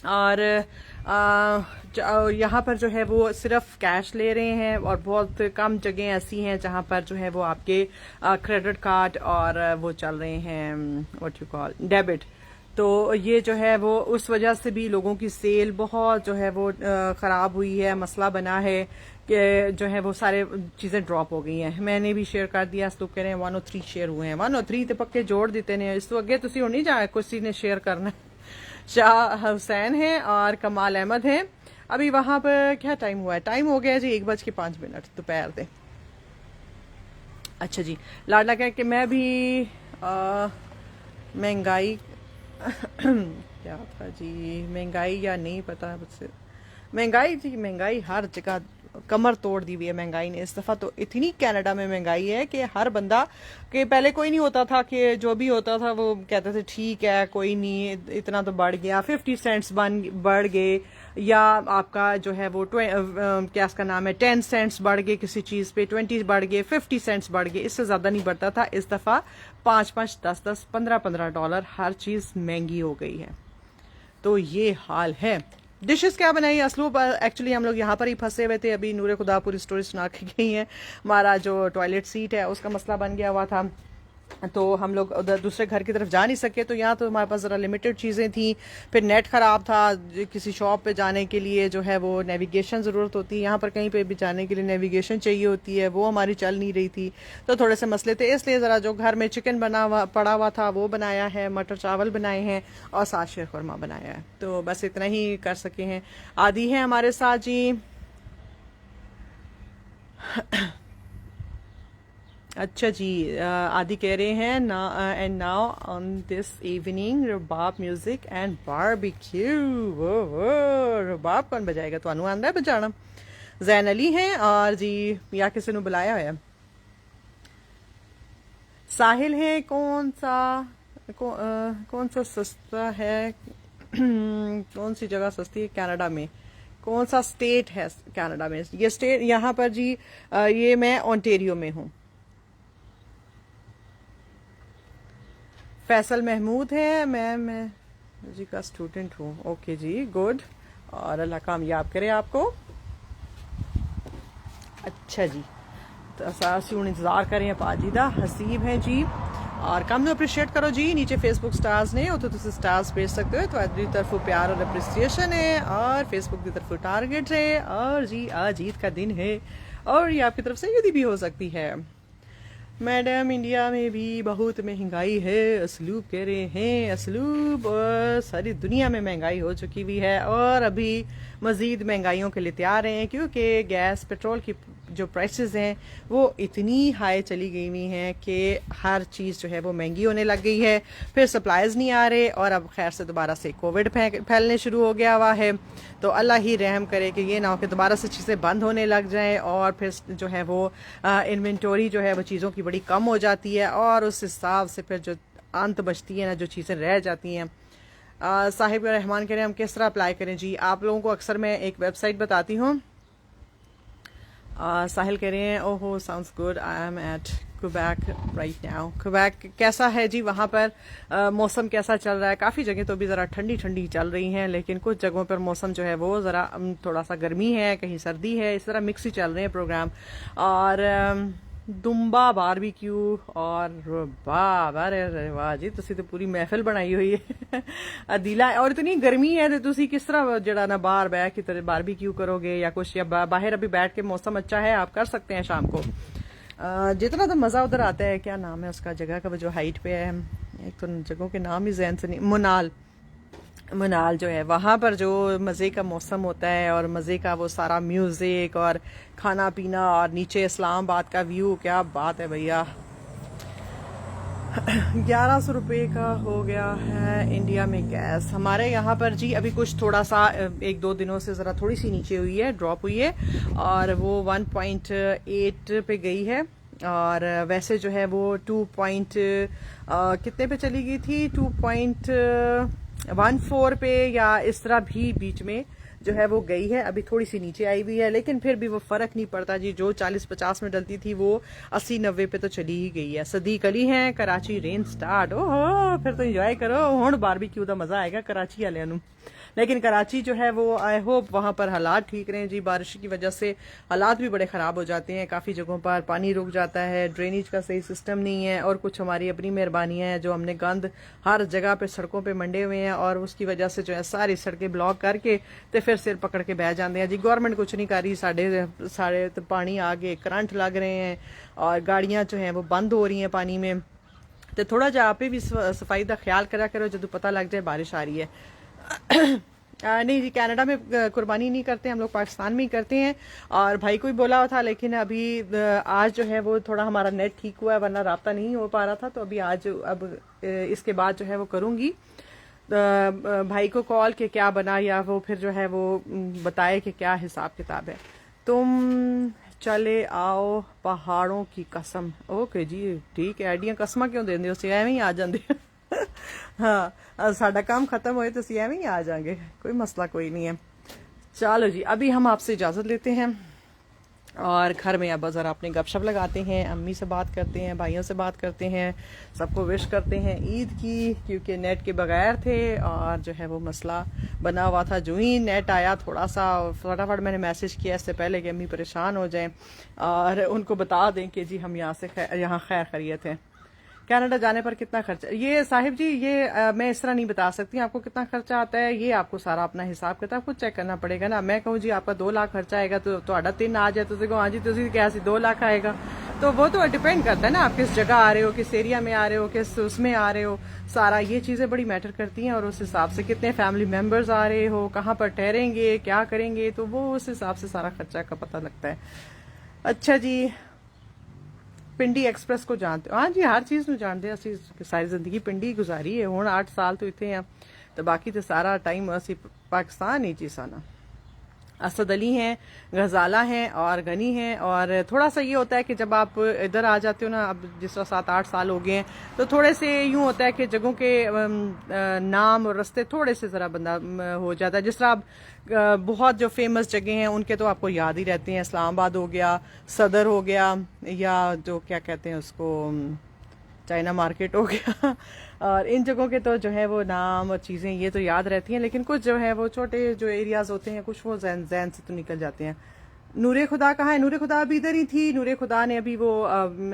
और यहाँ पर जो है वो सिर्फ कैश ले रहे हैं, और बहुत कम जगह ऐसी हैं जहाँ पर जो है वो आपके क्रेडिट कार्ड और वो चल रहे हैं व्हाट यू कॉल डेबिट। तो ये जो है वो उस वजह से भी लोगों की सेल बहुत जो है वो खराब हुई है, मसला बना है कि जो है वो सारे चीजें ड्रॉप हो गई हैं। मैंने भी शेयर कर दिया, तो कह रहे हैं 103 शेयर हुए हैं, 103 तो पक्के जोड़ देते ने, इस तो अगे तुसी होनी जाए किसी ने शेयर करना। शाह हुसैन है और कमाल अहमद है। अभी वहां पर क्या टाइम हुआ है? टाइम हो गया जी 1:05 दोपहर दे। अच्छा जी, लाडला कह के मैं भी महंगाई क्या था जी, महंगाई या नहीं पता मुझसे, महंगाई जी महंगाई हर जगह कमर तोड़ दी हुई है महंगाई ने इस दफा। तो इतनी कनाडा में महंगाई है कि हर बंदा, कि पहले कोई नहीं होता था कि जो भी होता था वो कहते थे ठीक है कोई नहीं, इतना तो बढ़ गया, 50 सेंट्स बढ़ गए, या आपका जो है वो क्या इसका नाम है 10 सेंट्स बढ़ गए किसी चीज पे, 20 बढ़ गए, 50 सेंट्स बढ़ गए, इससे ज्यादा नहीं बढ़ता था। इस दफा 5-5, 10-10, $15-15 हर चीज महंगी हो गई है। तो ये हाल है। डिशेस क्या बनाई असलूब? एक्चुअली हम लोग यहाँ पर ही फंसे हुए थे, अभी नूरे खुदा पूरी स्टोरी सुना के गई है। हमारा जो टॉयलेट सीट है उसका मसला बन गया हुआ था, तो हम लोग उधर दूसरे घर की तरफ जा नहीं सके, तो यहाँ तो हमारे पास ज़रा लिमिटेड चीज़ें थी, फिर नेट ख़राब था, किसी शॉप पे जाने के लिए जो है वो नेविगेशन ज़रूरत होती है, यहाँ पर कहीं पे भी जाने के लिए नेविगेशन चाहिए होती है, वो हमारी चल नहीं रही थी, तो थोड़े से मसले थे, इसलिए ज़रा जो घर में चिकन पड़ा हुआ था वो बनाया है, मटर चावल बनाए हैं और साथ शेर खुरमा बनाया है, तो बस इतना ही कर सके हैं। आदि है हमारे साथ जी। अच्छा जी, आदि कह रहे हैं ना, and now on this evening रबाब म्यूजिक एंड बारबेक्यू। वो रबाब कौन बजाएगा? तो आंदा है बजाना? जैन अली हैं और जी या किसी ने बुलाया है? साहिल है, कौन सा कौन सा सस्ता है कौन सी जगह सस्ती है कनाडा में, कौन सा स्टेट है कनाडा में? ये स्टेट यहाँ पर जी ये मैं ओंटेरियो में हूँ। फैसल महमूद है, मैं जी का स्टूडेंट हूँ। ओके जी, गुड, और अल्लाह कामयाब करे आपको। अच्छा जी, तो असासी हूँ इंतजार करें पाजीदा हसीब हैं जी, और कम ਨੂੰ अप्रीशिएट करो जी। नीचे फेसबुक स्टार्स ने उत्थे तुसी स्टार्स भेज सकते हो, तुम्हारी तरफों प्यार और अप्रिसिएशन है, और फेसबुक की तरफ टारगेट है, और जी आज ईद का दिन है, और ये आपकी तरफ से ईदी भी हो सकती है। मैडम इंडिया में भी बहुत महंगाई है, असलूब कह रहे हैं, असलूब सारी दुनिया में महंगाई हो चुकी हुई है, और अभी मज़ीद महंगाइयों के लिए तैयार हैं, क्योंकि गैस पेट्रोल की जो प्राइसेस हैं वो इतनी हाई चली गई हुई हैं कि हर चीज़ जो है वो महंगी होने लग गई है। फिर सप्लाईज नहीं आ रहे, और अब खैर से दोबारा से कोविड फैलने शुरू हो गया हुआ है, तो अल्लाह ही रहम करे कि ये ना हो कि दोबारा से चीज़ें बंद होने लग जाएं, और फिर जो है वो इन्वेंटोरी जो है वो चीज़ों की बड़ी कम हो जाती है, और उस हिसाब से फिर जो अंत बचती है ना, जो चीज़ें रह जाती हैं। साहिब रहमान कह रहे हैं हम किस तरह अप्लाई करें जी? आप लोगों को अक्सर मैं एक वेबसाइट बताती हूँ। साहिल कह रहे हैं ओहो sounds good, I am at Quebec right now. Quebec कैसा है जी वहाँ पर? मौसम कैसा चल रहा है? काफ़ी जगह तो अभी ज़रा ठंडी ठंडी चल रही हैं, लेकिन कुछ जगहों पर मौसम जो है वो ज़रा थोड़ा सा गर्मी है, कहीं सर्दी है, इस तरह मिक्स ही चल रहे हैं प्रोग्राम। और दुम्बा बारबेक्यू और अरे वाह जी, तुसी तो पूरी महफिल बनाई हुई है अदीला, और इतनी गर्मी है तो तुसी किस तरह जड़ा ना बाहर बैठ की तरह बारबेक्यू करोगे या कुछ, या बाहर अभी बैठ के मौसम अच्छा है आप कर सकते हैं शाम को। जितना तो मज़ा उधर आता है, क्या नाम है उसका जगह का, वो जो हाइट पे है, एक तो जगहों के नाम ही जहन से नहीं, मनाल जो है वहाँ पर जो मज़े का मौसम होता है, और मज़े का वो सारा म्यूज़िक और खाना पीना, और नीचे इस्लामाबाद का व्यू, क्या बात है भैया। 1100 रुपये का हो गया है इंडिया में गैस। हमारे यहाँ पर जी अभी कुछ थोड़ा सा 1-2 दिनों से ज़रा थोड़ी सी नीचे हुई है, ड्रॉप हुई है, और वो 1.8 पे गई है, और वैसे जो है वो 2 कितने पे चली गई थी, 2.14 पे या इस तरह भी बीच में जो है वो गई है। अभी थोड़ी सी नीचे आई हुई है, लेकिन फिर भी वो फर्क नहीं पड़ता जी, जो 40-50 में डलती थी वो 80-90 पे तो चली ही गई है। सदीक अली हैं, कराची रेन स्टार्ट, ओहो फिर तो एंजॉय करो, हुण बारबेक्यू दा मजा आएगा कराची वालियां नूं। लेकिन कराची जो है वो आई होप वहाँ पर हालात ठीक रहे जी, बारिश की वजह से हालात भी बड़े ख़राब हो जाते हैं, काफ़ी जगहों पर पानी रुक जाता है, ड्रेनेज का सही सिस्टम नहीं है, और कुछ हमारी अपनी मेहरबानियाँ हैं जो हमने गंद हर जगह पे सड़कों पे मंडे हुए हैं, और उसकी वजह से जो है सारी सड़कें ब्लॉक करके तो फिर सिर पकड़ के बह जाते हैं जी। गवर्नमेंट कुछ नहीं कर रही, साढ़े तो पानी आ गए, करंट लग रहे हैं, और गाड़ियाँ जो हैं वो बंद हो रही हैं पानी में। तो थोड़ा जा आप भी सफाई का ख्याल करा करो जो पता लग जाए बारिश आ रही है। नहीं जी, कनाडा में कुर्बानी नहीं करते, हम लोग पाकिस्तान में ही करते हैं, और भाई को भी बोला हुआ था, लेकिन अभी आज जो है वो थोड़ा हमारा नेट ठीक हुआ है, वरना राब्ता नहीं हो पा रहा था, तो अभी आज अब इसके बाद जो है वो करूँगी भाई को कॉल के क्या बना, या वो फिर जो है वो बताए कि क्या हिसाब किताब है। तुम चले आओ पहाड़ों की कसम, ओके जी ठीक है, आइडिया कसमा क्यों देंगे, उसे एवं ही आ जाते हाँ साडा काम खत्म होए तो एवं ही आ जाएंगे, कोई मसला कोई नहीं है। चलो जी, अभी हम आपसे इजाज़त लेते हैं, और घर में अब ज़रा अपने गपशप लगाते हैं, अम्मी से बात करते हैं, भाइयों से बात करते हैं, सबको विश करते हैं ईद की, क्योंकि नेट के बगैर थे, और जो है वो मसला बना हुआ था। जो ही नेट आया थोड़ा सा फटाफट मैंने मैसेज किया इससे पहले कि अम्मी परेशान हो जाएं, और उनको बता दें कि जी हम यहाँ खैर खैरियत हैं। कनाडा जाने पर कितना खर्चा, ये साहिब जी ये मैं इस तरह नहीं बता सकती आपको कितना खर्चा आता है, ये आपको सारा अपना हिसाब किताब खुद चेक करना पड़ेगा ना। मैं कहूँ जी आपका 2 लाख खर्चा आएगा तो 3 आ जाए, तो हाँ जी तुम क्या 2 लाख आएगा, तो वो तो डिपेंड करता है ना आप किस जगह आ रहे हो, किस एरिया में आ रहे हो, किस उसमें आ रहे हो, सारा ये चीज़ें बड़ी मैटर करती हैं, और उस हिसाब से कितने फैमिली मेम्बर्स आ रहे हो, कहाँ पर ठहरेंगे, क्या करेंगे, तो वो उस हिसाब से सारा खर्चा का पता लगता है। अच्छा जी, पिंडी एक्सप्रेस को जानते हो? हाँ जी, हर चीज़ ਨੂੰ ਜਾਣਦੇ ਅਸੀਂ, ਸਾਰੀ ਜ਼ਿੰਦਗੀ ਪਿੰਡੀ ਗੁਜ਼ਾਰੀ ਹੈ, ਹੁਣ 8 ਸਾਲ ਤੋਂ ਇੱਥੇ ਆ, ਤੇ ਬਾਕੀ ਤੇ ਸਾਰਾ ਟਾਈਮ ਅਸੀਂ ਪਾਕਿस्तान ही जी साना। असद अली हैं, गजाला हैं और गनी हैं। और थोड़ा सा ये होता है कि जब आप इधर आ जाते हो ना, अब जिस तरह 7-8 साल हो गए हैं, तो थोड़े से यूं होता है कि जगहों के नाम और रास्ते थोड़े से ज़रा बंदा हो जाता है। जिस तरह आप बहुत जो फेमस जगह हैं उनके तो आपको याद ही रहते हैं, इस्लामाबाद हो गया, सदर हो गया, या जो क्या कहते हैं उसको, चाइना मार्केट हो गया और इन जगहों के तो जो है वो नाम और चीज़ें ये तो याद रहती हैं, लेकिन कुछ जो है वो छोटे जो एरियाज होते हैं कुछ वो जहन जहन से तो निकल जाते हैं। नूरे खुदा कहाँ है? नूरे खुदा अभी इधर ही थी। नूरे खुदा ने अभी वो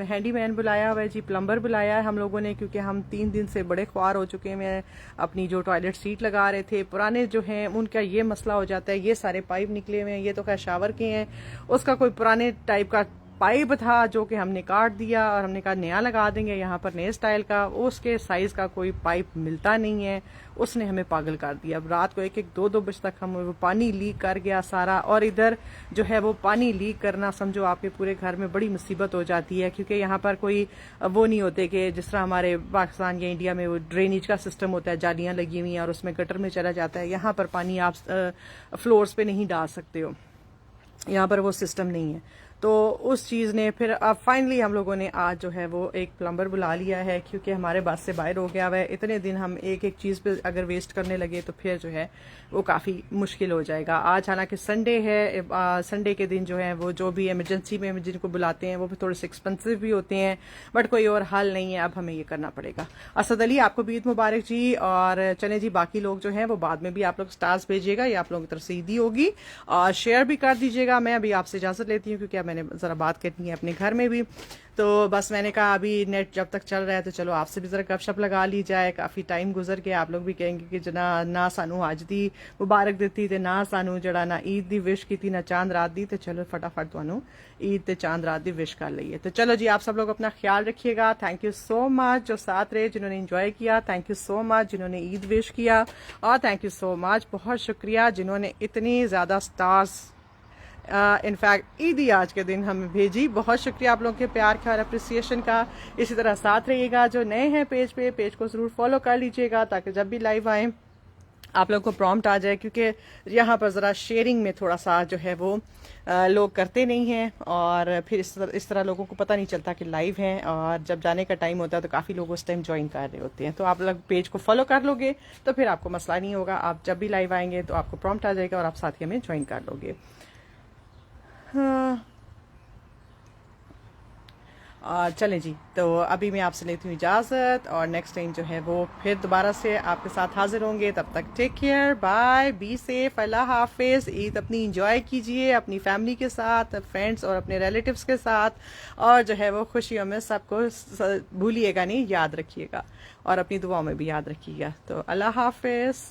हैंडीमैन बुलाया हुआ है जी, प्लम्बर बुलाया है हम लोगों ने, क्योंकि हम 3 दिन से बड़े ख्वार हो चुके हैं। अपनी जो टॉयलेट सीट लगा रहे थे पुराने जो हैं उनका ये मसला हो जाता है, ये सारे पाइप निकले हुए हैं, ये तो खैर शावर के हैं, उसका कोई पुराने टाइप का पाइप था जो कि हमने काट दिया और हमने कहा नया लगा देंगे यहाँ पर नए स्टाइल का। उसके साइज का कोई पाइप मिलता नहीं है, उसने हमें पागल कर दिया। अब रात को 1-1, 2-2 बजे तक हम वो पानी लीक कर गया सारा। और इधर जो है वो पानी लीक करना समझो आपके पूरे घर में बड़ी मुसीबत हो जाती है, क्योंकि यहाँ पर कोई वो नहीं होते कि जिस तरह हमारे पाकिस्तान या इंडिया में वो ड्रेनेज का सिस्टम होता है, जालियां लगी हुई हैं और उसमें गटर में चला जाता है। यहाँ पर पानी आप फ्लोर्स पे नहीं डाल सकते हो, यहाँ पर वो सिस्टम नहीं है। तो उस चीज़ ने फिर अब फाइनली हम लोगों ने आज जो है वो एक प्लम्बर बुला लिया है, क्योंकि हमारे बस से बाहर हो गया हुआ है। इतने दिन हम एक एक चीज़ पे अगर वेस्ट करने लगे तो फिर जो है वो काफ़ी मुश्किल हो जाएगा। आज हालांकि संडे है, संडे के दिन जो है वो जो भी इमरजेंसी में जिनको बुलाते हैं वो भी थोड़े से एक्सपेंसिव भी होते हैं, बट कोई और हल नहीं है, अब हमें ये करना पड़ेगा। असद अली आपको भी ईद मुबारक जी। और चले जी, बाकी लोग जो हैं वो बाद में भी आप लोग स्टार्स भेजिएगा, या आप लोगों की तरफ से ईदी होगी, और शेयर भी कर दीजिएगा। मैं अभी आपसे इजाज़त लेती हूँ क्योंकि अब मैंने ज़रा बात करनी है अपने घर में भी। तो बस मैंने कहा अभी नेट जब तक चल रहा है तो चलो आपसे भी ज़रा गपशप लगा ली जाए। काफ़ी टाइम गुजर गया, आप लोग भी कहेंगे कि जना ना सानू अज दी मुबारक दिती ते ना सानू जड़ा ना ईद दी विश की ना चांद रात दी। तो चलो फटाफट तुहानू ईद ते चांद रात दी विश कर लईए। तो चलो जी, आप सब लोग अपना ख्याल रखिएगा। थैंक यू सो मच जो साथ रहे, जिन्होंने एंजॉय किया। थैंक यू सो मच जिन्होंने ईद विश किया, और थैंक यू सो मच, बहुत शुक्रिया जिन्होंने इतनी ज़्यादा स्टार्स इनफैक्ट ईदी आज के दिन हमें भेजी। बहुत शुक्रिया आप लोगों के प्यार का और अप्रिसिएशन का। इसी तरह साथ रहिएगा। जो नए हैं पेज को ज़रूर फॉलो कर लीजिएगा, ताकि जब भी लाइव आए आप लोगों को प्रॉम्प्ट आ जाए, क्योंकि यहाँ पर ज़रा शेयरिंग में थोड़ा सा जो है वो लोग करते नहीं हैं, और फिर इस तरह लोगों को पता नहीं चलता कि लाइव हैं, और जब जाने का टाइम होता है तो काफ़ी लोग उस टाइम ज्वाइन कर रहे होते हैं। तो आप लोग पेज को फॉलो कर लोगे तो फिर आपको मसला नहीं होगा। आप जब भी लाइव आएंगे तो आपको प्रॉम्प्ट आ जाएगा और आप साथ ही हमें ज्वाइन कर लोगे। हाँ, और चलें जी, तो अभी मैं आपसे लेती हूँ इजाज़त, और नेक्स्ट टाइम जो है वो फिर दोबारा से आपके साथ हाजिर होंगे। तब तक take care, bye, be safe, अल्लाह हाफिज़। ईद अपनी इंजॉय कीजिए अपनी फैमिली के साथ, फ्रेंड्स और अपने रिलेटिव्स के साथ, और जो है वो खुशियों में सबको भूलिएगा नहीं, याद रखिएगा, और अपनी दुआओं में भी याद रखिएगा। तो अल्लाह हाफिज़।